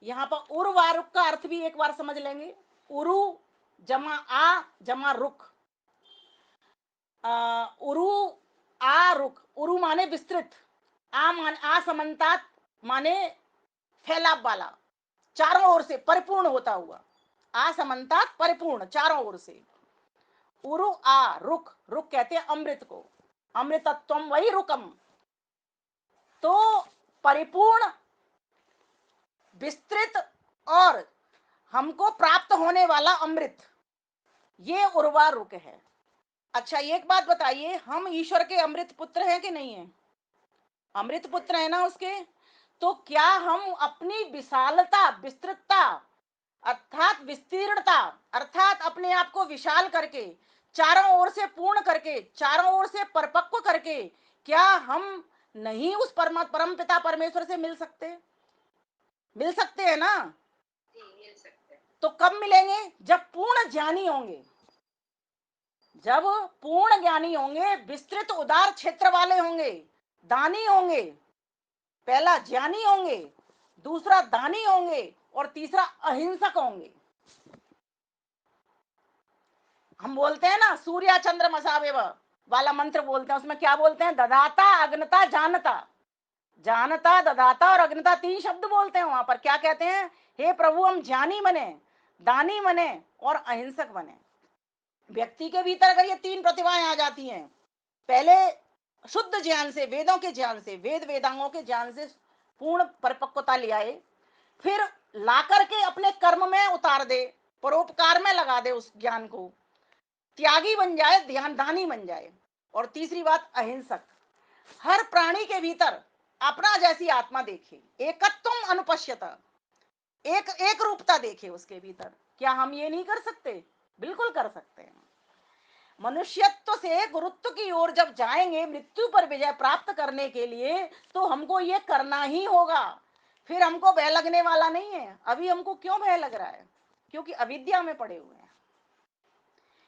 यहाँ पर उर्वारुक का अर्थ भी एक बार समझ लेंगे। उरु जमा आ जमा रुख, उरु आ रुख, उरु माने विस्तृत, आ मान आ समन्तात माने फैलाव वाला, चारों ओर से परिपूर्ण होता हुआ, आ समन्तात परिपूर्ण चारों ओर से। उरु आ रुख, रुख कहते हैं अमृत को, अमृतत्वम वही रुकम, तो परिपूर्ण, विस्तृत और हमको प्राप्त होने वाला अमृत, ये उर्वा रुक है। अच्छा एक बात बताइए, हम ईश्वर के अमृत पुत्र हैं कि नहीं है, अमृत पुत्र है ना उसके। तो क्या हम अपनी विशालता, विस्तृतता, अर्थात विस्तीर्णता, अर्थात अपने आप को विशाल करके, चारों ओर से पूर्ण करके, चारों ओर से परिपक्व करके, क्या हम नहीं उस परम पिता परमेश्वर से मिल सकते, मिल सकते हैं ना। मिल सकते हैं। तो कब मिलेंगे, जब पूर्ण ज्ञानी होंगे, जब पूर्ण ज्ञानी होंगे, विस्तृत उदार क्षेत्र वाले होंगे, दानी होंगे, पहला ज्ञानी होंगे, दूसरा दानी होंगे, और तीसरा अहिंसक होंगे। हम बोलते हैं ना सूर्या चंद्र मसावेव वाला मंत्र बोलते हैं, उसमें क्या बोलते हैं, ददाता अग्नता जानता, जानता ददाता और अग्नता, तीन शब्द बोलते हैं वहां पर। क्या कहते हैं, हे प्रभु हम ज्ञानी बने, दानी बने और अहिंसक बने। व्यक्ति के भीतर अगर ये तीन प्रतिभाएं आ जाती हैं, पहले शुद्ध ज्ञान से, वेदों के ज्ञान से, वेद वेदांगों के ज्ञान से पूर्ण परिपक्वता ले आए, फिर ला करके अपने कर्म में उतार दे, परोपकार में लगा दे उस ज्ञान को, त्यागी बन जाए, ध्यान दानी बन जाए। और तीसरी बात अहिंसक, हर प्राणी के भीतर अपना जैसी आत्मा देखे, एकत्वम अनुपश्यता, एक एक रूपता देखे उसके भीतर। क्या हम ये नहीं कर सकते, बिल्कुल कर सकते हैं। मनुष्यत्व से गुरुत्व की ओर जब जाएंगे मृत्यु पर विजय प्राप्त करने के लिए, तो हमको ये करना ही होगा, फिर हमको भय लगने वाला नहीं है। अभी हमको क्यों भय लग रहा है, क्योंकि अविद्या में पड़े हुए हैं,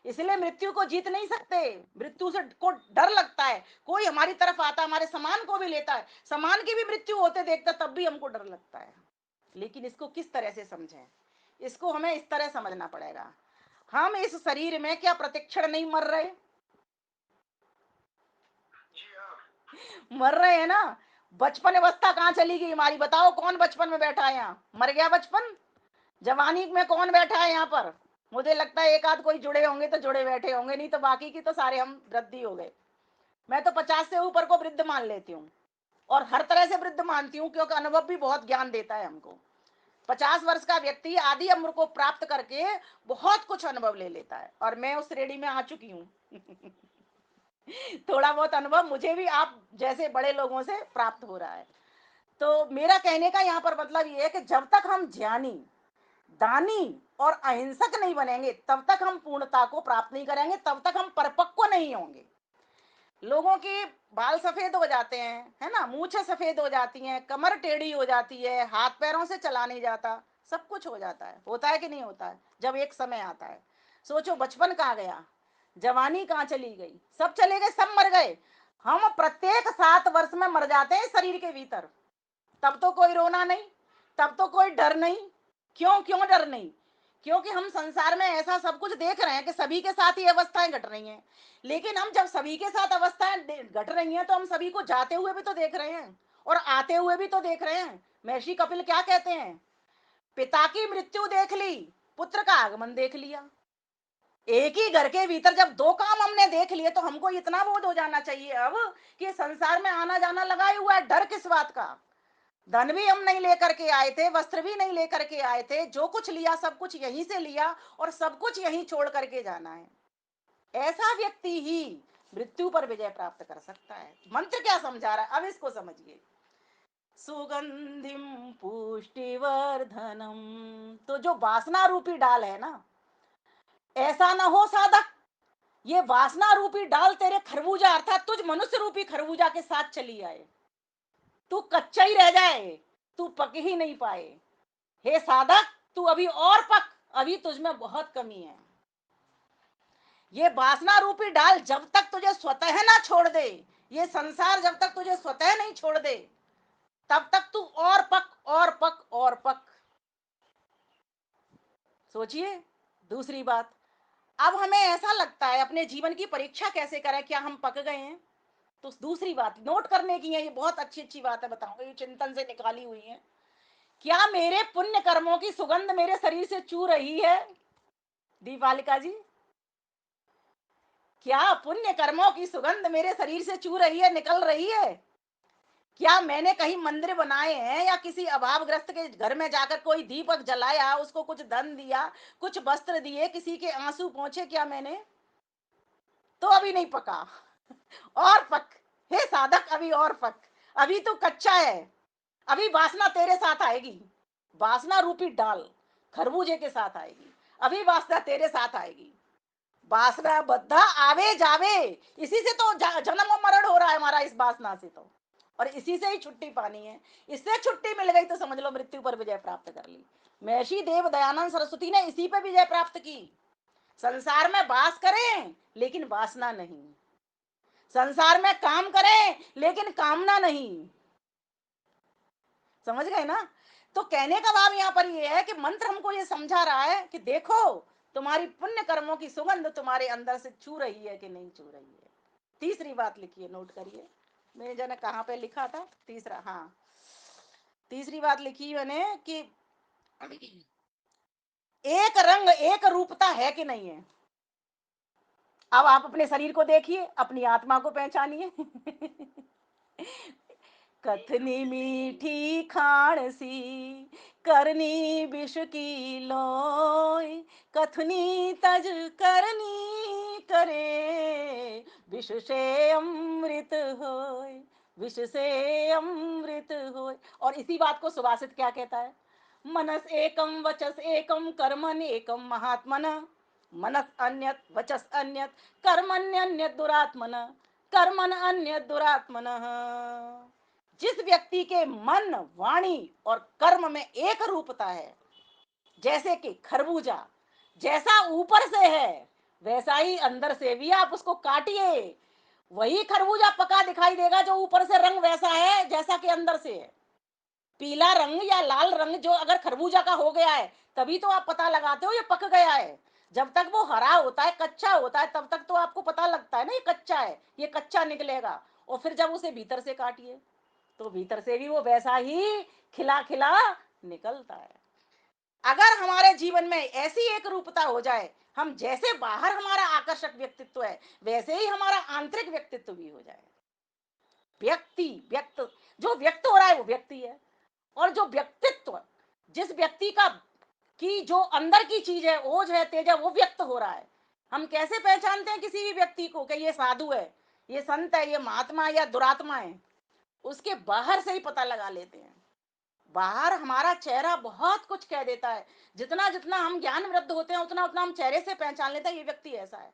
इसलिए मृत्यु को जीत नहीं सकते। मृत्यु से को डर लगता है, कोई हमारी तरफ आता, हमारे सामान को भी लेता है, सामान की भी मृत्यु होते देखता तब भी हमको डर लगता है। लेकिन इसको किस तरह से समझें, इसको हमें इस तरह समझना पड़ेगा, हम इस शरीर में क्या प्रतिक्षण नहीं मर रहे, मर रहे हैं ना। बचपन अवस्था कहाँ चली गई हमारी, बताओ कौन बचपन में बैठा है यहाँ, मर गया बचपन। जवानी में कौन बैठा है यहाँ पर, मुझे लगता है एक आध कोई जुड़े होंगे तो जुड़े बैठे होंगे, नहीं तो बाकी की तो सारे हम वृद्धि हो गए। मैं तो 50 से ऊपर को वृद्ध मान लेती हूँ, और हर तरह से वृद्ध मानती हूँ, क्योंकि अनुभव भी बहुत ज्ञान देता है हमको। 50 वर्ष का व्यक्ति आदि अम्र को प्राप्त करके बहुत कुछ अनुभव ले लेता है, और मैं उस श्रेणी में आ चुकी हूँ। थोड़ा बहुत अनुभव मुझे भी आप जैसे बड़े लोगों से प्राप्त हो रहा है। तो मेरा कहने का यहाँ पर मतलब ये है कि जब तक हम ज्ञानी, दानी और अहिंसक नहीं बनेंगे तब तक हम पूर्णता को प्राप्त नहीं करेंगे, तब तक हम परिपक्व नहीं होंगे। लोगों के बाल सफेद हो जाते हैं, है ना, मूछें सफेद हो जाती हैं, कमर टेढ़ी हो जाती है, हाथ पैरों से चला नहीं जाता, सब कुछ हो जाता है। होता है कि नहीं होता है? जब एक समय आता है, सोचो बचपन कहाँ गया, जवानी कहाँ चली गई, सब चले गए, सब मर गए। हम प्रत्येक 7 वर्ष में मर जाते हैं शरीर के भीतर। तब तो कोई रोना नहीं, तब तो कोई डर नहीं। क्यों क्यों डर नहीं? क्योंकि हम संसार में ऐसा सब कुछ देख रहे हैं कि सभी के साथ ही अवस्थाएं घट रही हैं। लेकिन हम जब सभी के साथ अवस्थाएं घट रही हैं तो हम सभी को जाते हुए भी तो देख रहे हैं और आते हुए भी तो देख रहे हैं। महर्षि कपिल क्या कहते हैं? पिता की मृत्यु देख ली, पुत्र का आगमन देख लिया। एक ही घर के भीतर जब दो काम हमने देख लिए तो हमको इतना बोध हो जाना चाहिए अब कि संसार में आना जाना लगा ही हुआ है। डर किस बात का? धन भी हम नहीं लेकर के आए थे, वस्त्र भी नहीं लेकर के आए थे, जो कुछ लिया सब कुछ यहीं से लिया और सब कुछ यहीं छोड़ करके जाना है। ऐसा व्यक्ति ही मृत्यु पर विजय प्राप्त कर सकता है। मंत्र क्या समझा रहा है, अब इसको समझिए। सुगंधिम पुष्टिवर्धनम, तो जो वासना रूपी डाल है ना, ऐसा ना हो साधक ये वासना रूपी डाल तेरे खरबूजा अर्थात तुझ मनुष्य रूपी खरबूजा के साथ चली आए, तू कच्चा ही रह जाए, तू पक ही नहीं पाए। हे साधक, तू अभी और पक, अभी तुझमें बहुत कमी है। ये वासना रूपी डाल जब तक तुझे स्वतः ना छोड़ दे, ये संसार जब तक तुझे स्वतः नहीं छोड़ दे, तब तक तू और पक और पक और पक। सोचिए। दूसरी बात, अब हमें ऐसा लगता है अपने जीवन की परीक्षा कैसे करें, क्या हम पक गए हैं? तो दूसरी बात नोट करने की है, ये बहुत अच्छी अच्छी बात है, बताऊंगा, ये चिंतन से निकाली हुई है। क्या मेरे पुण्य कर्मों की सुगंध मेरे शरीर से चू रही है? दीपालिका जी, क्या पुण्य कर्मों की सुगंध मेरे शरीर से चू रही है, निकल रही है? क्या मैंने कहीं मंदिर बनाए हैं या किसी अभावग्रस्त के घर में जाकर कोई दीपक जलाया, उसको कुछ धन दिया, कुछ वस्त्र दिए, किसी के आंसू पहुंचे क्या मैंने? तो अभी नहीं पका। और पक। हे साधक, अभी और पक। अभी तो कच्चा है। अभी वासना तेरे साथ आएगी, वासना रूपी डाल खरबूजे के साथ आएगी। अभी वासना तेरे साथ आएगी। वासना बद्धा आवे जावे, इसी से तो जन्म और मरण हो रहा है हमारा, इस वासना से तो, और इसी से ही छुट्टी पानी है। इससे छुट्टी मिल गई तो समझ लो मृत्यु पर विजय प्राप्त कर ली। महर्षि देव दयानंद सरस्वती ने इसी पे विजय प्राप्त की। संसार में वास करें लेकिन वासना नहीं, संसार में काम करें लेकिन कामना नहीं। समझ गए ना? तो कहने का भाव यहाँ पर ये है कि मंत्र हमको ये समझा रहा है कि देखो तुम्हारी पुण्य कर्मों की सुगंध तुम्हारे अंदर से छू रही है कि नहीं छू रही है। तीसरी बात लिखिए, नोट करिए, मैंने जाने कहाँ पे लिखा था तीसरा, हाँ, तीसरी बात लिखी मैंने कि एक रंग एक रूपता है कि नहीं है। अब आप अपने शरीर को देखिए, अपनी आत्मा को पहचानिए। कथनी मीठी खाण सी, करनी विष की लोय, कथनी तज करनी करे, विष से अमृत होय, विष से अमृत होय। और इसी बात को सुभाषित क्या कहता है? मनस एकम वचस एकम कर्मन एकम महात्मन, मनस अन्यत वचस अन्यत कर्मण्यन्यत दुरात्मन, कर्मन अन्यत दुरात्मन। जिस व्यक्ति के मन वाणी और कर्म में एक रूपता है, जैसे कि खरबूजा जैसा ऊपर से है वैसा ही अंदर से भी, आप उसको काटिए वही खरबूजा पका दिखाई देगा, जो ऊपर से रंग वैसा है जैसा कि अंदर से है। पीला रंग या लाल रंग जो अगर खरबूजा का हो गया है तभी तो आप पता लगाते हो ये पक गया है। जब तक वो हरा होता है, कच्चा होता है, तब तक तो आपको पता लगता है ना ये कच्चा है, ये कच्चा निकलेगा। और फिर जब उसे भीतर से काटिए तो भीतर से भी वो वैसा ही खिला खिला निकलता है। अगर हमारे जीवन में ऐसी एक रूपता हो जाए, हम जैसे बाहर हमारा आकर्षक व्यक्तित्व है वैसे ही हमारा आंतरिक व्यक्तित्व भी हो जाए। व्यक्ति व्यक्त जो व्यक्त हो रहा है वो व्यक्ति है, और जो व्यक्तित्व जिस व्यक्ति का की जो अंदर की चीज है, ओज है, तेज है, वो व्यक्त हो रहा है। हम कैसे पहचानते हैं किसी भी व्यक्ति को कि ये साधु है, ये संत है, ये महात्मा है या दुरात्मा है? उसके बाहर से ही पता लगा लेते हैं। बाहर हमारा चेहरा बहुत कुछ कह देता है। जितना जितना हम ज्ञान वृद्ध होते हैं उतना उतना हम चेहरे से पहचान लेते हैं ये व्यक्ति ऐसा है।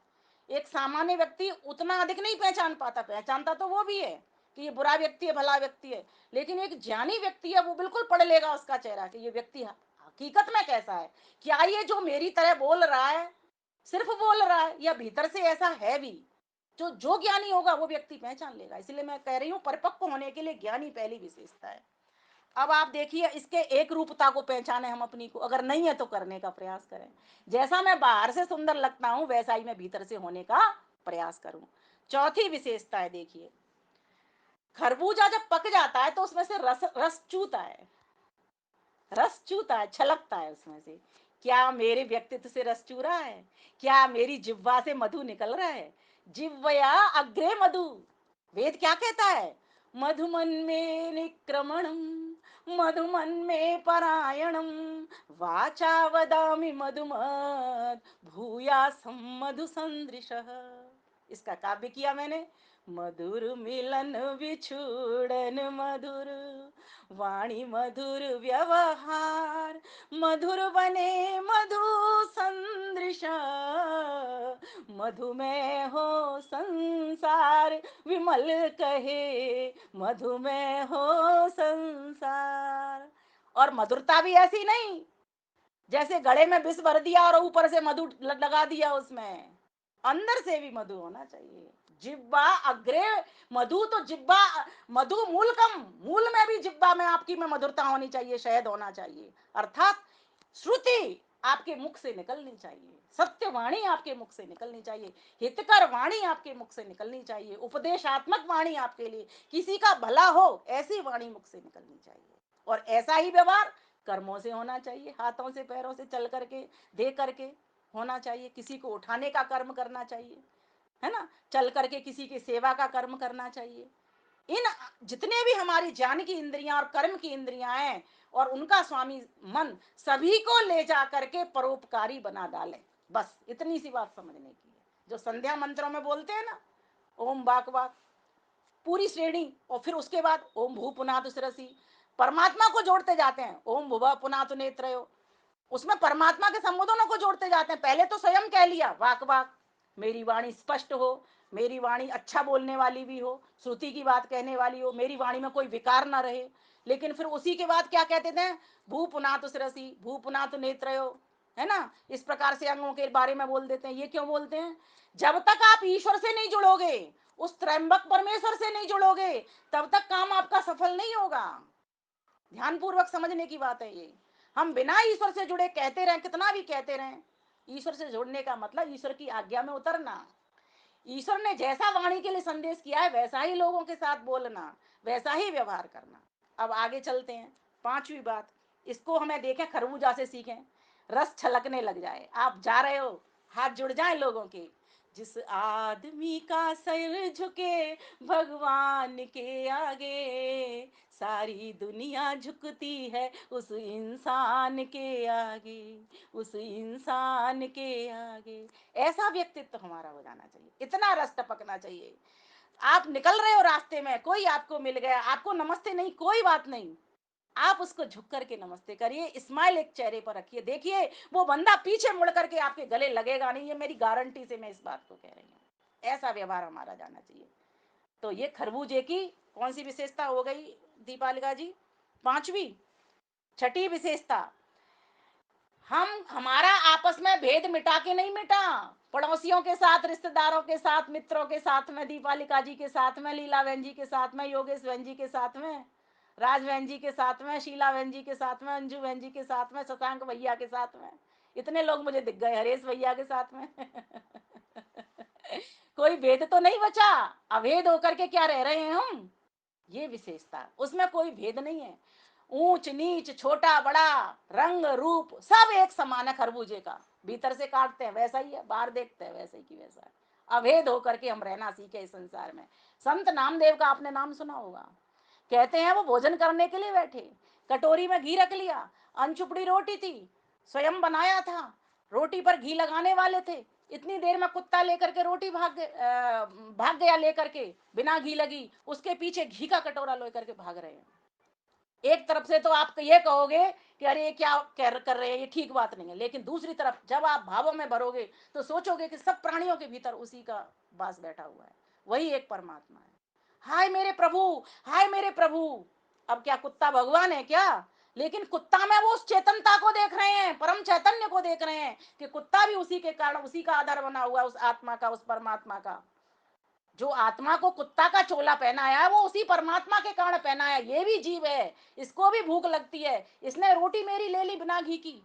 एक सामान्य व्यक्ति उतना अधिक नहीं पहचान पाता, पहचानता तो वो भी है कि ये बुरा व्यक्ति है, भला व्यक्ति है, लेकिन एक ज्ञानी व्यक्ति है वो बिल्कुल पढ़ लेगा उसका चेहरा कि ये व्यक्ति हकीकत में कैसा है। क्या ये जो मेरी तरह बोल रहा है सिर्फ बोल रहा है या भीतर से ऐसा है भी। जो जो ज्ञानी होगा वो व्यक्ति पहचान लेगा। इसलिए मैं कह रही हूँ परिपक्व होने के लिए ज्ञानी पहली विशेषता है। अब आप देखिए इसके एक रूपता को पहचाने हम अपनी को, अगर नहीं है तो करने का प्रयास करें। जैसा मैं बाहर से सुंदर लगता हूं वैसा ही मैं भीतर से होने का प्रयास करूं। चौथी विशेषता है, देखिए खरबूजा जब पक जाता है तो उसमें से रस रस चूता है, रस चूता है, छलकता है उसमें से। क्या मेरे व्यक्तित्व से रस चू रहा है? क्या मेरी जिह्वा से मधु निकल रहा है? जिह्वया अग्रे मधु, वेद क्या कहता है? मधुमन में निक्रमणम मधुमन में परायणम वाचा वदामि मधुमत भूयासम मधु संदृशः। इसका काव्य किया मैंने। मधुर मिलन विछुड़न मधुर वाणी मधुर व्यवहार मधुर बने मधु संदृश मधुमेह हो संसार विमल कहे मधुमेह हो संसार। और मधुरता भी ऐसी नहीं जैसे गले में विष भर दिया और ऊपर से मधु लगा दिया उसमें, अंदर से भी मधु होना चाहिए। जिब्बा अग्रे मधु, तो जिब्बा मधु मूलकम, मूल में भी जिब्बा में आपकी में मधुरता होनी चाहिए, शहद होना चाहिए। अर्थात श्रुति आपके मुख से निकलनी चाहिए, सत्य वाणी आपके मुख से निकलनी चाहिए, हितकर वाणी आपके मुख से निकलनी चाहिए, उपदेशात्मक वाणी आपके लिए किसी का भला हो ऐसी वाणी मुख से निकलनी चाहिए। और ऐसा ही व्यवहार कर्मों से होना चाहिए, हाथों से पैरों से चल करके दे करके होना चाहिए। किसी को उठाने का कर्म करना चाहिए, है ना, चल करके किसी की सेवा का कर्म करना चाहिए। इन जितने भी हमारी ज्ञान की इंद्रियां और कर्म की इंद्रियां हैं और उनका स्वामी मन, सभी को ले जा करके परोपकारी बना डाले। बस इतनी सी बात समझने की है। जो संध्या मंत्रों में बोलते हैं ना, ओम बाक बाक पूरी श्रेणी, और फिर उसके बाद ओम भू पुनातु शिरसी, परमात्मा को जोड़ते जाते हैं, ओम भुवा पुनातु नेत्रयो, उसमें परमात्मा के संबोधनों को जोड़ते जाते हैं। पहले तो स्वयं कह लिया वाक वाक, मेरी वाणी स्पष्ट हो, मेरी वाणी अच्छा बोलने वाली भी हो, श्रुति की बात कहने वाली हो, मेरी वाणी में कोई विकार ना रहे। लेकिन फिर उसी के बाद क्या कहते थे? भू पुनातु शिरसी, भू पुनातु नेत्रयो, है ना, इस प्रकार से अंगों के बारे में बोल देते हैं। ये क्यों बोलते हैं? जब तक आप ईश्वर से नहीं जुड़ोगे, उस त्रैंबक परमेश्वर से नहीं जुड़ोगे, तब तक काम आपका सफल नहीं होगा। ध्यानपूर्वक समझने की बात है ये। हम बिना ईश्वर से जुड़े कहते रहें, कितना भी कहते रहें, ईश्वर से जुड़ने का मतलब ईश्वर की आज्ञा में उतरना, ईश्वर ने जैसा वाणी के लिए संदेश किया है वैसा ही लोगों के साथ बोलना, वैसा ही व्यवहार करना। अब आगे चलते हैं, पांचवी बात, इसको हमें देखें खरबूजा से सीखें, रस छलकने लग जाए। आप जा रहे हो, हाथ जुड़ जाए लोगों के, जिस आदमी का सिर झुके भगवान के आगे, सारी दुनिया झुकती है उस इंसान के आगे, उस इंसान के आगे। ऐसा व्यक्तित्व हमारा हो जाना चाहिए, इतना रस टपकना चाहिए। आप निकल रहे हो रास्ते में, कोई आपको मिल गया, आपको नमस्ते नहीं, कोई बात नहीं, आप उसको झुक करके नमस्ते करिए, स्माइल एक चेहरे पर रखिए, देखिए वो बंदा पीछे मुड़ करके आपके गले लगेगा नहीं। ये मेरी गारंटी से मैं इस बात को कह रही हूँ। ऐसा व्यवहार हमारा जाना चाहिए। तो ये खरबूजे की कौन सी विशेषता हो गई दीपालिका जी? पांचवी। छठी विशेषता, हम हमारा आपस में भेद मिटा के नहीं मिटा, पड़ोसियों के साथ, रिश्तेदारों के साथ, मित्रों के साथ में, दीपालिका जी के साथ में, लीला बहन जी के साथ में, योगेश बहन जी के साथ में, राज बहन जी के साथ में, शीला बहन जी के साथ में, अंजू बहन जी के साथ में, शशांक भैया के साथ में, इतने लोग मुझे दिख गए, हरेश भैया के साथ में कोई भेद तो नहीं बचा। अभेद होकर के क्या रह रहे हैं हम? ये विशेषता, उसमें कोई भेद नहीं है। ऊंच नीच, छोटा बड़ा, रंग रूप सब एक समान है खरबूजे का। भीतर से काटते हैं वैसा ही है, बाहर देखते हैं वैसे ही की वैसा है। अभेद होकर के हम रहना सीखे इस संसार में। संत नामदेव का आपने नाम सुना होगा, कहते हैं वो भोजन करने के लिए बैठे, कटोरी में घी रख लिया, अनचुपड़ी रोटी थी, स्वयं बनाया था, रोटी पर घी लगाने वाले थे, इतनी देर में कुत्ता लेकर के रोटी भाग गया लेकर के, बिना घी लगी, उसके पीछे घी का कटोरा लेकर के भाग रहे हैं। एक तरफ से तो आप ये कहोगे कि अरे ये क्या कर रहे हैं, ये ठीक बात नहीं है, लेकिन दूसरी तरफ जब आप भावों में भरोगे तो सोचोगे कि सब प्राणियों के भीतर उसी का वास बैठा हुआ है, वही एक परमात्मा है। हाय मेरे प्रभु, हाय मेरे प्रभु। अब क्या कुत्ता भगवान है क्या? लेकिन कुत्ता में वो उस चेतनता को देख रहे हैं, परम चैतन्य को देख रहे हैं कि कुत्ता भी उसी के कारण, उसी का आधार बना हुआ है, उस आत्मा का, उस परमात्मा का। जो आत्मा को कुत्ता का चोला पहनाया है वो उसी परमात्मा के कारण पहनाया है। ये भी जीव है, इसको भी भूख लगती है, इसने रोटी मेरी ले ली बिना घी की।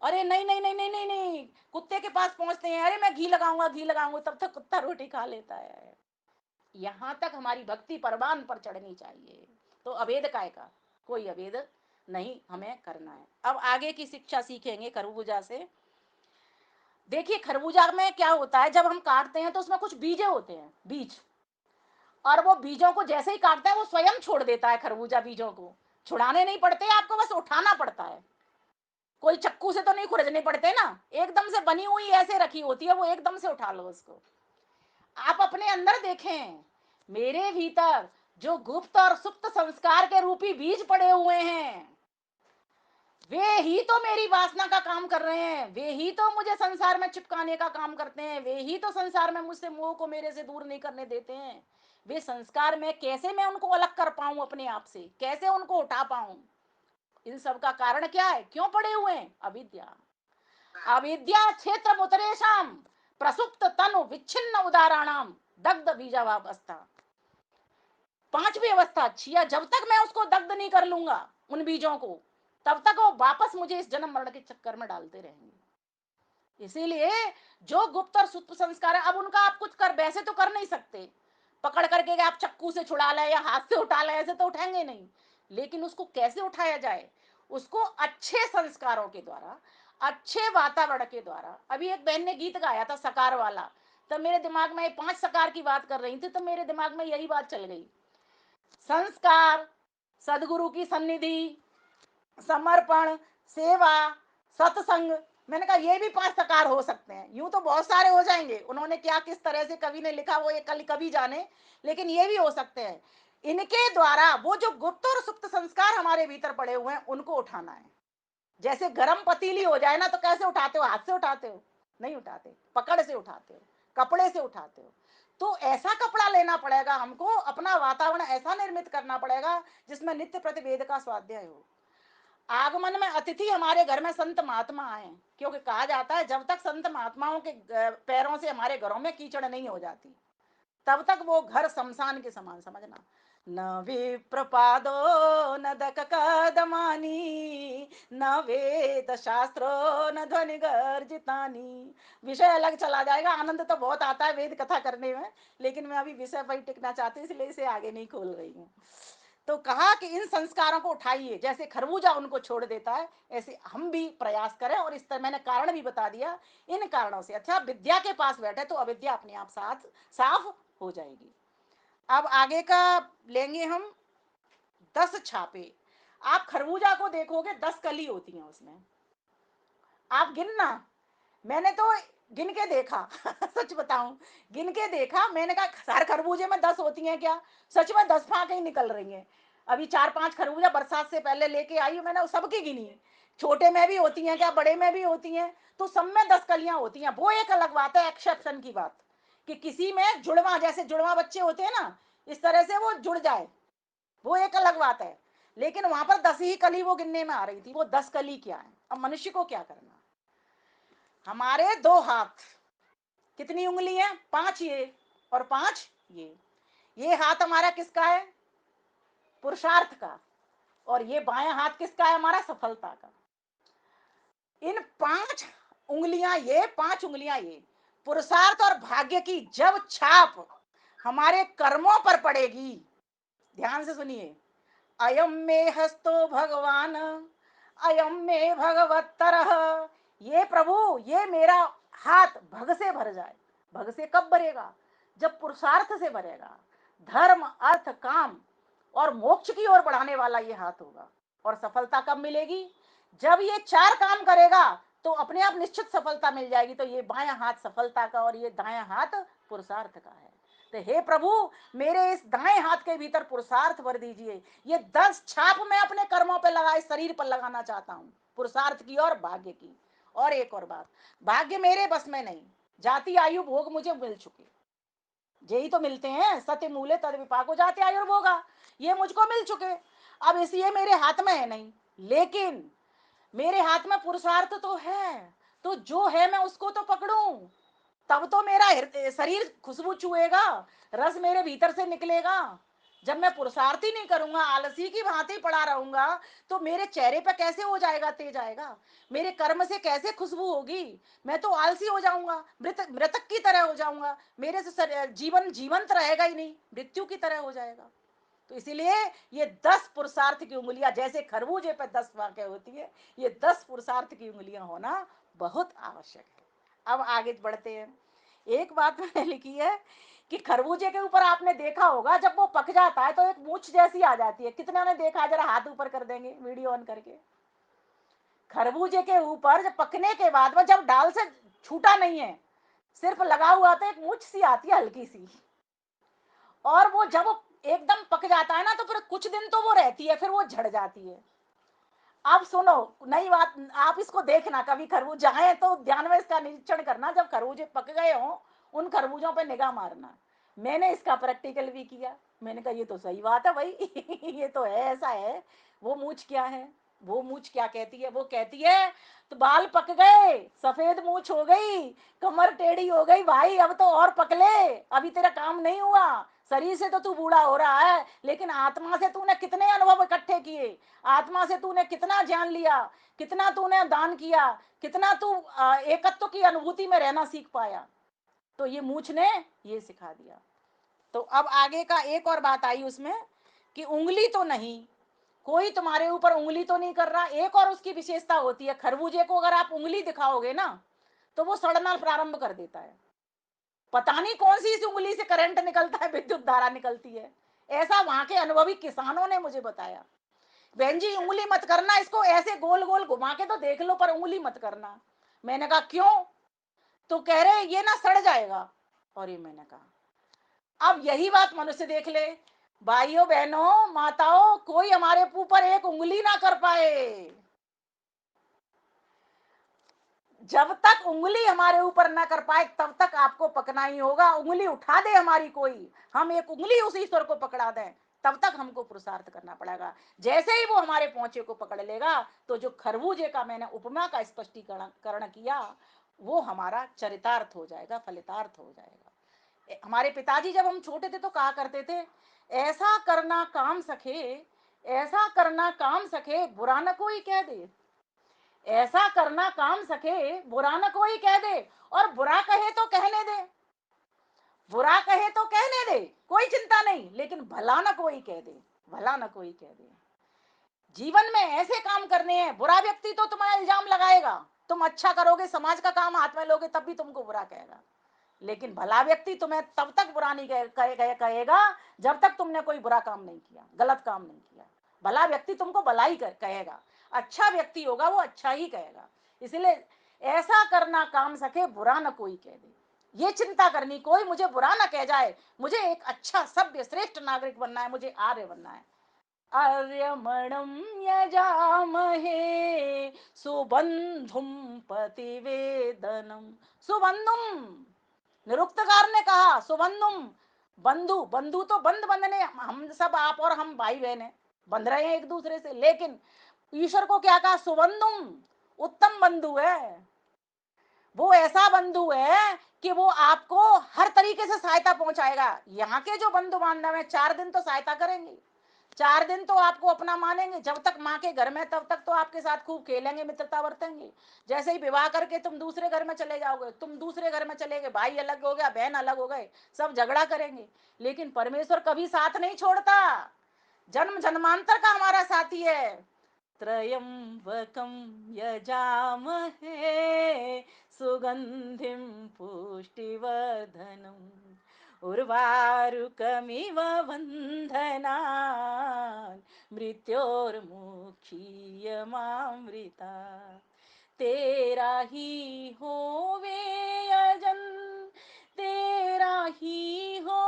अरे नहीं नहीं नहीं नहीं नहीं नहीं, कुत्ते के पास पहुंचते हैं, अरे मैं घी लगाऊंगा घी लगाऊंगा, तब तक कुत्ता रोटी खा लेता है। यहां तक हमारी भक्ति परवान पर चढ़नी चाहिए। तो अभेद काय का कोई अभेद नहीं हमें करना है। अब आगे की शिक्षा सीखेंगे खरबूजा से। देखिए खरबूजा में क्या होता है, जब हम काटते हैं तो उसमें कुछ बीजे होते हैं, बीज, और वो बीजों को जैसे ही काटता है वो स्वयं छोड़ देता है। खरबूजा बीजों को छुड़ाने नहीं पड़ते, आपको बस उठाना पड़ता है। कोई चक्कू से तो नहीं खुरचने पड़ते ना, एकदम से बनी हुई ऐसे रखी होती है, वो एकदम से उठा लो उसको। आप अपने अंदर देखें, मेरे भीतर जो गुप्त और सुप्त संस्कार के रूपी बीज पड़े हुए हैं, वे ही तो मेरी वासना का काम कर रहे हैं, वे ही तो मुझे संसार में चिपकाने का काम करते हैं, वे ही तो संसार में मुझसे मोह को मेरे से दूर नहीं करने देते हैं। वे संस्कार में कैसे मैं उनको अलग कर पाऊं अपने आप से, कैसे उनको उठा पाऊं? इन सब का कारण क्या है, क्यों पड़े हुए हैं? अविद्या। अविद्या क्षेत्र मुतरेशम प्रसुप्त तनु विच्छिन्न उदाहरणाम दग्ध बीजावावस्था। पांचवी अवस्था अच्छी है, जब तक मैं उसको दग्ध नहीं कर लूंगा उन बीजों को, तब तक वो वापस मुझे इस जन्म मरण के चक्कर में डालते रहेंगे। इसीलिए जो गुप्त और सुप्त संस्कार है, अब उनका आप कुछ कर वैसे तो कर नहीं सकते, पकड़ करके आप चक्कू से छुड़ा ले या हाथ से उठा ले, ऐसे तो उठाएंगे नहीं। लेकिन उसको कैसे उठाया जाए? उसको अच्छे संस्कारों के द्वारा, अच्छे वातावरण के द्वारा। अभी एक बहन ने गीत गाया था सकार वाला, तब मेरे दिमाग में 5 सकार की बात कर रही थी, तो मेरे दिमाग में यही बात चल गई। संस्कार, सदगुरु की सन्निधि, समर्पण, सेवा, सत्संग। मैंने कहा ये भी 5 सकार हो सकते हैं, यूं तो बहुत सारे हो जाएंगे, उन्होंने क्या किस तरह से कवि ने लिखा वो ये कल कवि जाने, लेकिन ये भी हो सकते हैं। इनके द्वारा वो जो गुप्त और सुप्त संस्कार हमारे भीतर पड़े हुए हैं उनको उठाना है। जैसे गरम पतीली हो जाए ना, तो कैसे उठाते हो? हाथ से उठाते हो? नहीं उठाते, पकड़ से उठाते हो, कपड़े से उठाते हो। तो ऐसा कपड़ा लेना पड़ेगा हमको, अपना वातावरण ऐसा निर्मित करना पड़ेगा जिसमें नित्य प्रतिवेद का स्वाध्याय हो। आगमन में अतिथि हमारे घर में संत महात्मा आए, क्योंकि कहा जाता है जब तक संत महात्माओं के पैरों से हमारे घरों में कीचड़ नहीं हो जाती, तब तक वो घर शमशान के समान समझना। न विप्रपादो न दक कदमानी, न वेद शास्त्रो न ध्वनि गर्जितानी। विषय अलग चला जाएगा, आनंद तो बहुत आता है वेद कथा करने में, लेकिन मैं अभी विषय पर ही टिकना चाहती हूँ, इसलिए इसे आगे नहीं खोल रही हूँ। तो कहा कि इन संस्कारों को उठाइए, जैसे खरबूजा उनको छोड़ देता है, ऐसे हम भी प्रयास करें। और इस तरह मैंने कारण भी बता दिया, इन कारणों से अच्छा विद्या के पास बैठे तो अविद्या अपने आप साथ साफ हो जाएगी। अब आगे का लेंगे हम 10 छापे। आप खरबूजा को देखोगे 10 कली होती हैं उसमें, आप गिनना। मैंने तो गिन के देखा सच बताऊं, गिन के देखा, मैंने कहा हर खरबूजे में 10 होती हैं क्या? सच में 10 फाके ही निकल रही हैं। अभी 4-5 खरबूजा बरसात से पहले लेके आई हूं, मैंने सबकी गिनी। छोटे में भी होती हैं क्या, बड़े में भी होती हैं, तो सब में 10 कलियां होती हैं। वो एक अलग बात है, एक्सेप्शन की बात, कि किसी में जुड़वा, जैसे जुड़वा बच्चे होते हैं ना, इस तरह से वो जुड़ जाए, वो एक अलग बात है। लेकिन वहां पर 10 ही कली वो गिनने में आ रही थी, वो 10 कली क्या है? अब मनुष्य को क्या करना? हमारे 2 हाथ, कितनी उंगली है? 5 ये और 5 ये हाथ हमारा किसका है? पुरुषार्थ का। और ये बायां हाथ किसका है? हमारा सफलता का। इन 5 उंगलियां ये, 5 उंगलियां ये, पुरुषार्थ और भाग्य की जब छाप हमारे कर्मों पर पड़ेगी, ध्यान से सुनिए, अयम में हस्तो भगवान, अयम में भगवत्तर। ये प्रभु, ये मेरा हाथ भग से भर जाए। भग से कब भरेगा? जब पुरुषार्थ से भरेगा, धर्म अर्थ काम और मोक्ष की ओर बढ़ाने वाला ये हाथ होगा। और सफलता कब मिलेगी? जब ये 4 काम करेगा तो अपने आप निश्चित सफलता मिल जाएगी। तो ये बायां हाथ सफलता का और ये दायां हाथ पुरुषार्थ का है। तो हे प्रभु, मेरे इस दाएं हाथ के भीतर पुरुषार्थ भर दीजिए। ये 10 छाप मैं अपने कर्मों पे लगाए शरीर पर लगाना चाहता हूं, पुरुषार्थ की और भाग्य की। और एक और बात, भाग्य मेरे बस में नहीं, जाति आयु भोग मुझे मिल चुके, यही तो मिलते हैं, सत्य मूले तद विपाको जाति आयु भोगा, ये मुझको मिल चुके। अब इसलिए मेरे हाथ में है नहीं, लेकिन मेरे हाथ में पुरुषार्थ तो है, तो जो है मैं उसको तो पकड़ूं, तब तो मेरा शरीर खुशबू चुएगा, रस मेरे भीतर से निकलेगा। जब मैं पुरुषार्थ ही नहीं करूंगा, आलसी की भांति पड़ा रहूंगा, तो मेरे चेहरे पे कैसे हो जाएगा तेज आएगा, मेरे कर्म से कैसे खुशबू होगी। मैं तो आलसी हो जाऊंगा, मृतक की तरह हो जाऊंगा, मेरे से जीवन जीवंत रहेगा ही नहीं, मृत्यु की तरह हो जाएगा। तो इसीलिए ये 10 पुरुषार्थ की उंगलियां, जैसे खरबूजे पे 10 वाक्य होती है, ये 10 पुरुषार्थ की उंगलियां होना बहुत आवश्यक है। अब आगे बढ़ते हैं। एक बात मैंने लिखी है कि खरबूजे के ऊपर आपने देखा होगा, जब वो पक जाता है तो एक मूछ जैसी आ जाती है। कितना ने देखा, जरा हाथ ऊपर कर देंगे वीडियो ऑन करके। खरबूजे के ऊपर जब पकने के बाद में, जब डाल से छूटा नहीं है, सिर्फ लगा हुआ, तो एक मूछ सी आती है हल्की सी, और वो जब एकदम पक जाता है ना, तो फिर कुछ दिन तो वो रहती है, फिर वो झड़ जाती है। अब सुनो, नई बात, आप इसको देखना, कभी खरबूज जाए तो ध्यान में इसका निरीक्षण करना, जब खरबूजे पक गए हो, उन खरबूजों पे निगाह मारना। मैंने इसका प्रैक्टिकल भी किया, मैंने कहा ये तो सही बात है भाई ये तो है, ऐसा है। वो मूछ क्या है, वो मूछ क्या कहती है, वो कहती है तो बाल पक गए, सफेद मूछ हो गई, कमर टेढ़ी हो गई, भाई अब तो और पक ले, अभी तेरा काम नहीं हुआ। शरीर से तो तू बूढ़ा हो रहा है, लेकिन आत्मा से तूने कितने अनुभव इकट्ठे किए, आत्मा से तूने कितना जान लिया, कितना तूने दान किया, कितना तू एकत्व की अनुभूति में रहना सीख पाया। तो ये मूछ ने ये सिखा दिया। तो अब आगे का एक और बात आई उसमें, कि उंगली तो नहीं, कोई तुम्हारे ऊपर उंगली तो नहीं कर रहा। एक और उसकी विशेषता होती है, खरबूजे को अगर आप उंगली दिखाओगे ना, तो वो सड़ना प्रारंभ कर देता है। पता नहीं कौन सी इस उंगली से करंट निकलता है, विद्युत धारा निकलती है, ऐसा वहां के अनुभवी किसानों ने मुझे बताया। बहन जी उंगली मत करना, इसको ऐसे गोल गोल घुमा के तो देख लो, पर उंगली मत करना। मैंने कहा क्यों, तो कह रहे ये ना सड़ जाएगा। और ये मैंने कहा, अब यही बात मनुष्य देख ले, भाइयों बहनों माताओं, कोई हमारे ऊपर एक उंगली ना कर पाए। जब तक उंगली हमारे ऊपर ना कर पाए, तब तक आपको पकना ही होगा। उंगली उठा दे हमारी कोई, हम एक उंगली उस ईश्वर को पकड़ा दें, तब तक हमको पुरुषार्थ करना पड़ेगा। जैसे ही वो हमारे पहुंचे को पकड़ लेगा, तो जो खरबूजे का मैंने उपमा का स्पष्टीकरण किया, वो हमारा चरितार्थ हो जाएगा, फलितार्थ हो जाएगा। हमारे पिताजी जब हम छोटे थे तो कहा करते थे, ऐसा करना काम सखे, ऐसा करना काम सखे, बुरा न कोई कह दे। ऐसा करना काम सके, बुरा न कोई कह दे, और बुरा कहे तो कहने दे, बुरा कहे तो कहने दे, कोई चिंता नहीं, लेकिन भला न कोई कह दे, भला न कोई कह दे। जीवन में ऐसे काम करने हैं, बुरा व्यक्ति तो तुम्हारा इल्जाम लगाएगा, तुम अच्छा करोगे, समाज का काम हाथ में लोगे, तब भी तुमको बुरा कहेगा। लेकिन भला व्यक्ति तुम्हें तब तक बुरा नहीं कहेगा, जब तक तुमने कोई बुरा काम नहीं किया, गलत काम नहीं किया। भला व्यक्ति तुमको भला ही कहेगा, अच्छा व्यक्ति होगा वो अच्छा ही कहेगा। इसलिए ऐसा करना काम सके, बुरा न कोई कह दे, ये चिंता करनी, कोई मुझे बुरा ना कह जाए, मुझे एक अच्छा सभ्य श्रेष्ठ नागरिक बनना है, मुझे आर्य बनना है। आर्यमणं यजामहे सुबंधुम पतिवेदनम। सुबंधुम, निरुक्तकार ने कहा सुबंधुम, बंधु, बंधु तो बंध बंधने, हम सब आप और हम भाई बहन हैं, बंध रहे हैं एक दूसरे से, लेकिन ईश्वर को क्या कहा, सुबंधुम, उत्तम बंधु है। वो ऐसा बंधु है कि वो आपको हर तरीके से सहायता पहुंचाएगा। यहाँ के जो बंधु बांधव हैं, 4 दिन तो सहायता करेंगे, 4 दिन तो आपको अपना मानेंगे, जब तक माँ के घर में तब तक तो आपके साथ खूब खेलेंगे, मित्रता बरतेंगे। जैसे ही विवाह करके तुम दूसरे घर में चले जाओगे, तुम दूसरे घर में चले गए, भाई अलग हो गया, बहन अलग हो गए, सब झगड़ा करेंगे। लेकिन परमेश्वर कभी साथ नहीं छोड़ता, जन्म जन्मांतर का हमारा साथी है। त्रयंबकं यजामहे सुगंधिं पुष्टिवर्धनम् उर्वारुकमिव बन्धनान् मृत्योर्मुक्षीयमामृता। तेरा ही होवे यजन, तेरा ही हो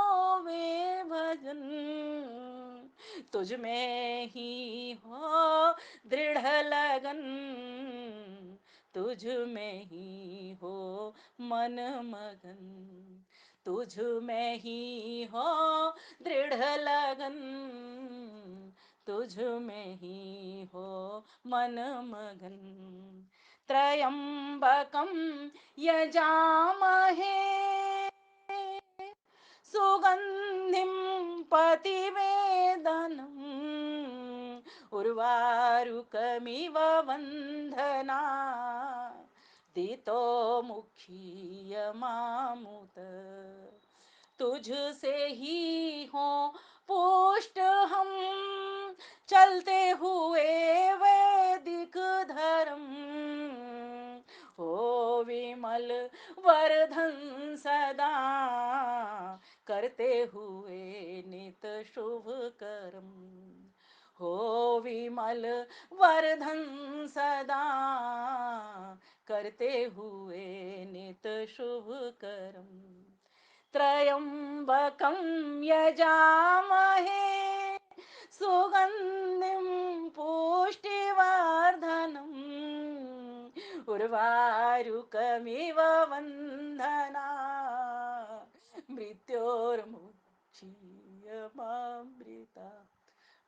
तुझ में ही हो दृढ़ लगन, तुझ में ही हो मन मगन, तुझ में ही हो दृढ़ लगन, तुझ में ही हो मन मगन। त्रयंबकम यजामहे सुगंधिं पतिवेदनम् उर्वारुकमिव वन्दना दितो मुखीयमामुत। तुझसे ही हो पुष्ट हम चलते हुए वैदिक धर्म, हो विमल वर्धन सदा करते हुए नित शुभ कर्म, हो विमल वर्धन सदा करते हुए नित शुभ कर्म। त्रयंबकं यजामहे सुगंधिं पुष्टिवर्धनम् उर्वारुकमिव वन्दना मृत्योर्मुक्षीयमामृता,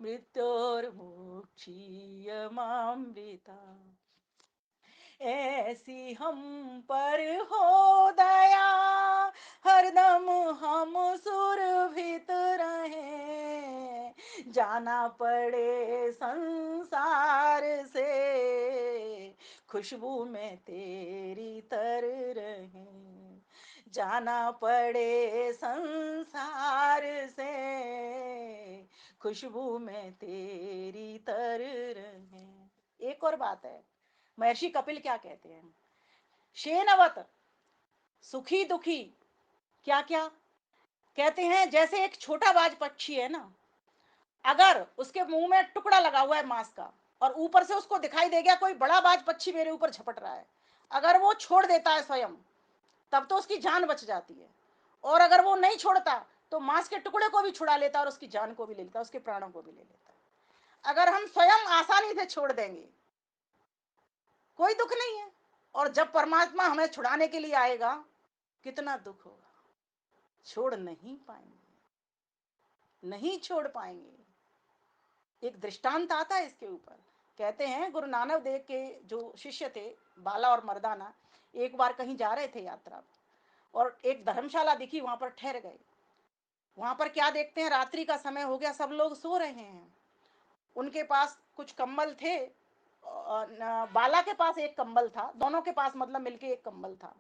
मृत्योर्मुक्षीयमामृता। ऐसी हम पर हो दया हरदम हम सुरभित रहे, जाना पड़े संसार से खुशबू में तेरी तर रहे, जाना पड़े संसार से खुशबू में तेरी तर रहे। एक और बात है, महर्षि कपिल क्या कहते हैं, शेनवत सुखी दुखी, क्या क्या कहते हैं, जैसे एक छोटा बाज पक्षी है ना, अगर उसके मुंह में टुकड़ा लगा हुआ है मांस का और ऊपर से उसको दिखाई दे गया कोई बड़ा बाज पक्षी मेरे ऊपर झपट रहा है, अगर वो छोड़ देता है स्वयं तब तो उसकी जान बच जाती है, और अगर वो नहीं छोड़ता तो मांस के टुकड़े को भी छुड़ा लेता और उसकी जान को भी ले लेता, उसके प्राणों को भी ले लेता। अगर हम स्वयं आसानी से छोड़ देंगे कोई दुख नहीं है, और जब परमात्मा हमें छुड़ाने के लिए आएगा कितना दुख होगा, छोड़ नहीं पाएंगे, नहीं छोड़ पाएंगे। एक दृष्टांत आता है इसके ऊपर, कहते हैं गुरु नानक देव के जो शिष्य थे बाला और मर्दाना, एक बार कहीं जा रहे थे यात्रा और एक धर्मशाला दिखी, वहां पर ठहर गए। वहां पर क्या देखते हैं, रात्रि का समय हो गया, सब लोग सो रहे हैं, उनके पास कुछ कंबल थे, बाला के पास एक कंबल था, दोनों के पास मतलब मिलके एक कंबल था,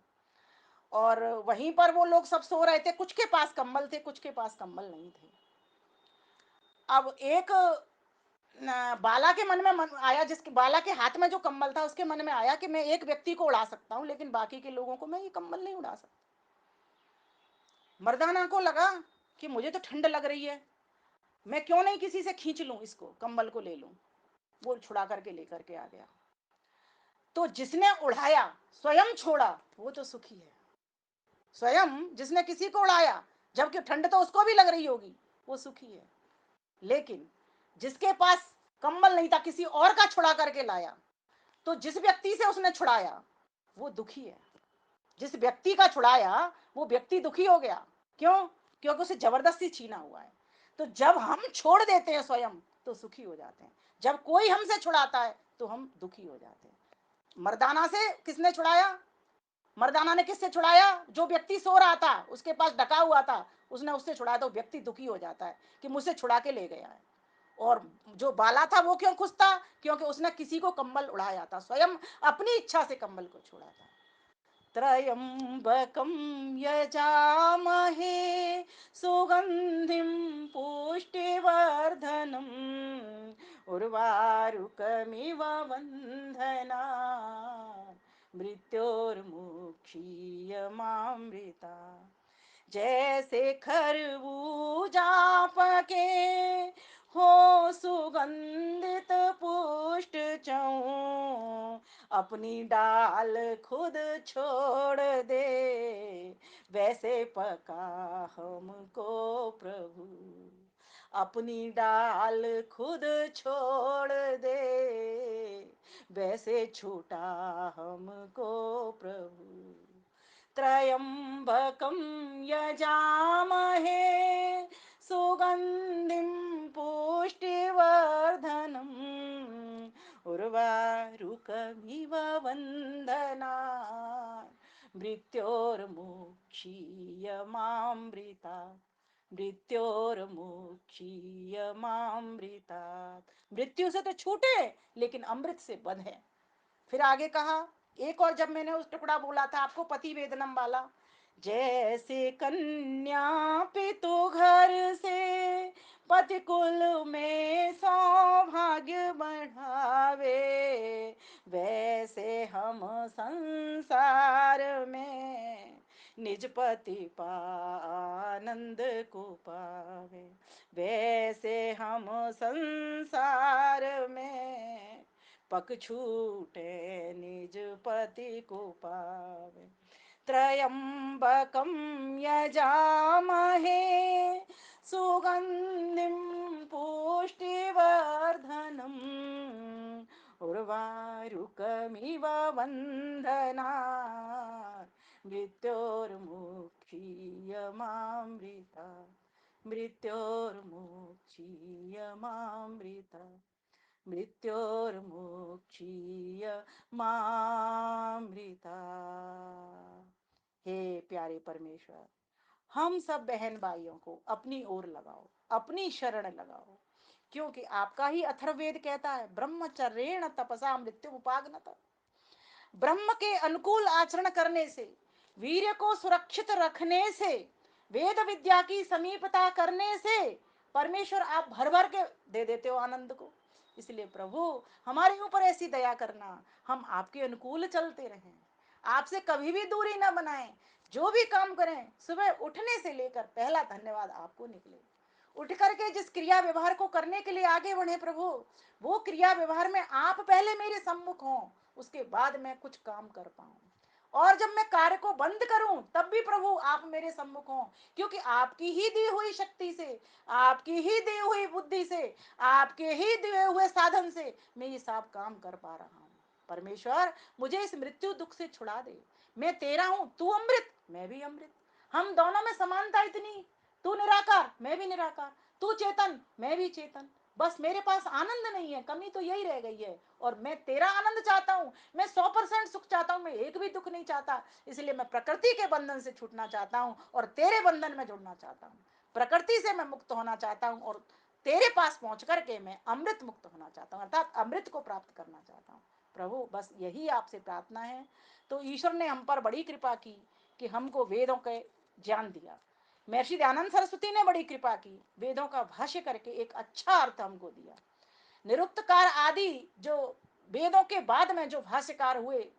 और वहीं पर वो लोग सब सो रहे थे, कुछ के पास कंबल थे कुछ के पास कंबल नहीं थे। अब एक बाला के मन आया, जिसके बाला के हाथ में जो कंबल था उसके मन में आया कि मैं एक व्यक्ति को उड़ा सकता हूं लेकिन बाकी के लोगों को मैं ये कंबल नहीं उड़ा सकता। मर्दाना को लगा कि मुझे तो ठंड लग रही है, मैं क्यों नहीं किसी से खींच लूं, इसको कंबल को ले लूं, वो छुड़ा करके लेकर के आ गया। तो जिसने उड़ाया स्वयं छोड़ा वो तो सुखी है, स्वयं जिसने किसी को उड़ाया जबकि ठंड तो उसको भी लग रही होगी वो सुखी है, लेकिन जिसके पास कंबल नहीं था किसी और का छुड़ा करके लाया, तो जिस व्यक्ति से उसने छुड़ाया वो दुखी है, जिस व्यक्ति का छुड़ाया वो व्यक्ति दुखी हो गया। क्यों? क्योंकि उसे जबरदस्ती छीना हुआ है। तो जब हम छोड़ देते हैं स्वयं तो सुखी हो जाते हैं, जब कोई हमसे छुड़ाता है तो हम दुखी हो जाते हैं। मर्दाना से किसने छुड़ाया? मर्दाना ने किससे छुड़ाया? जो व्यक्ति सो रहा था उसके पास ढका हुआ था, उसने उससे छुड़ाया, तो व्यक्ति दुखी हो जाता है कि मुझसे छुड़ा के ले गया है। और जो बाला था वो क्यों खुश था? क्योंकि उसने किसी को कंबल उड़ाया था, स्वयं अपनी इच्छा से कंबल को छोड़ा था। त्रयंबकं यजामहे सुगंधिं पुष्टिवर्धनम् उर्वारुकमिव वन्दना मृत्योर्मुक्षीयमामृता। जैसे खरबूजा पके हो सुगंधित पुष्ट चऊं, अपनी डाल खुद छोड़ दे वैसे पका हमको प्रभु, अपनी डाल खुद छोड़ दे, वैसे छूटा हमको प्रभु। त्र्यंबकं यजामहे सुगंधिं पुष्टिवर्धनम्, उर्वारुकमिव वन्दनात् मृत्योर्मुक्षीयमामृतात्, मृत्योर्मुक्षीयमामृतात्। मृत्यु से तो छूटे लेकिन अमृत से बंधे। फिर आगे कहा, एक और जब मैंने उस टुकड़ा बोला था आपको पति वेदनम वाला, जैसे कन्या पितु घर से पति कुल में सौभाग्य बढ़ावे, वैसे हम संसार में निज पति पानंद को पावे, वैसे हम संसार में पक छूटे निज पति को पावे। त्रयंबकं यजामहे सुगंधिं पुष्टिवर्धनम्, उर्वारुकमिव वन्दनात् मृत्योर्मुक्षीयमामृतात्, मृत्योर्मुक्षीयमामृतात्, मृत्योर्मुक्षीयमामृतात्। हे प्यारे परमेश्वर, हम सब बहन भाइयों को अपनी ओर लगाओ, अपनी शरण लगाओ, क्योंकि आपका ही अथर्ववेद कहता है, ब्रह्मचर्येण तपसा मृत्यु उपागनत। ब्रह्म के अनुकूल आचरण करने से, वीर्य को सुरक्षित रखने से, वेद विद्या की समीपता करने से परमेश्वर आप भर भर के दे देते हो आनंद को। इसलिए प्रभु हमारे ऊपर ऐसी दया करना, हम आपके अनुकूल चलते रहें, आपसे कभी भी दूरी न बनाएं। जो भी काम करें सुबह उठने से लेकर पहला धन्यवाद आपको निकले। उठ करके जिस क्रिया व्यवहार को करने के लिए आगे बढ़े प्रभु, वो क्रिया व्यवहार में आप पहले मेरे सम्मुख हों, उसके बाद मैं कुछ काम कर पाऊं। और जब मैं कार्य को बंद करूं तब भी प्रभु आप मेरे सम्मुख हों, क्योंकि आपकी ही दी हुई शक्ति से, आपकी ही दी हुई बुद्धि से, आपके ही दिए हुए साधन से मैं ये सब काम कर पा रहा हूं। परमेश्वर मुझे इस मृत्यु दुख से छुड़ा दे। मैं तेरा हूं, तू अमृत मैं भी अमृत, हम दोनों में समानता इतनी, तू निराकार मैं भी निराकार, तू चेतन मैं भी चेतन, बस मेरे पास आनंद नहीं है, कमी तो यही रह गई है। और मैं तेरा आनंद चाहता हूं, मैं 100% सुख चाहता हूं, मैं एक भी दुख नहीं चाहता। इसलिए मैं प्रकृति के बंधन से छूटना चाहता हूं और तेरे बंधन में जुड़ना चाहता हूं। प्रकृति से मैं मुक्त होना चाहता हूं और तेरे पास पहुंच करके मैं अमृत मुक्त होना चाहता हूं, अर्थात अमृत को प्राप्त करना चाहता हूं। प्रभु बस यही आपसे प्रार्थना है। तो ईश्वर ने हम पर बड़ी कृपा की कि हमको वेदों के ज्ञान दिया। महर्षि दयानंद सरस्वती ने बड़ी कृपा की, वेदों का भाष्य करके एक अच्छा अर्थ हमको दिया। निरुक्तकार आदि जो वेदों के बाद में जो भाष्यकार हुए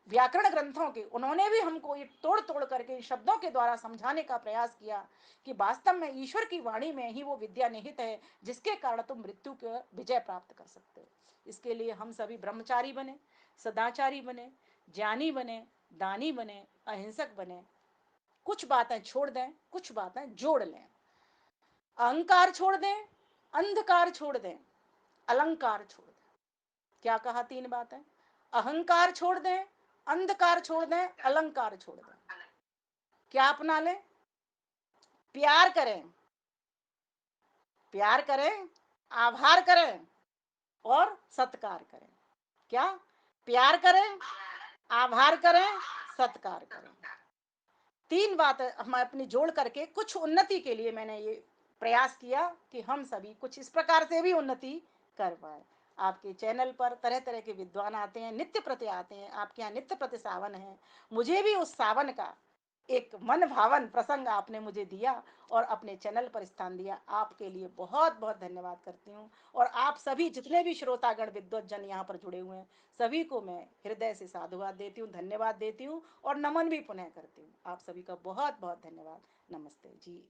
व्याकरण ग्रंथों के, उन्होंने भी हमको ये तोड़ तोड़ करके शब्दों के द्वारा समझाने का प्रयास किया कि वास्तव में ईश्वर की वाणी में ही वो विद्या निहित है जिसके कारण तुम मृत्यु का विजय प्राप्त कर सकते हो। इसके लिए हम सभी ब्रह्मचारी बने, सदाचारी बने, ज्ञानी बने, दानी बने, अहिंसक बने, कुछ बातें छोड़ दें, कुछ बातें जोड़ लें, अहंकार छोड़ दें, अंधकार छोड़ दें, अलंकार छोड़ दें। क्या कहा? 3 बातें। अहंकार छोड़ दें, अंधकार छोड़ दें, अलंकार छोड़ दें। क्या अपना लें? प्यार करें, प्यार करें, आभार करें और सत्कार करें। क्या? प्यार करें, आभार करें, सत्कार करें। 3 बात हम अपनी जोड़ करके कुछ उन्नति के लिए मैंने ये प्रयास किया कि हम सभी कुछ इस प्रकार से भी उन्नति कर पाए। आपके चैनल पर तरह तरह के विद्वान आते हैं, नित्य प्रति आते हैं, आपके यहाँ नित्य प्रति सावन है। मुझे भी उस सावन का एक मन भावन प्रसंग आपने मुझे दिया और अपने चैनल पर स्थान दिया, आपके लिए बहुत बहुत धन्यवाद करती हूँ। और आप सभी जितने भी श्रोतागण विद्वत जन यहाँ पर जुड़े हुए हैं, सभी को मैं हृदय से साधुवाद देती हूँ, धन्यवाद देती हूँ और नमन भी पुनः करती हूँ। आप सभी का बहुत बहुत धन्यवाद। नमस्ते जी।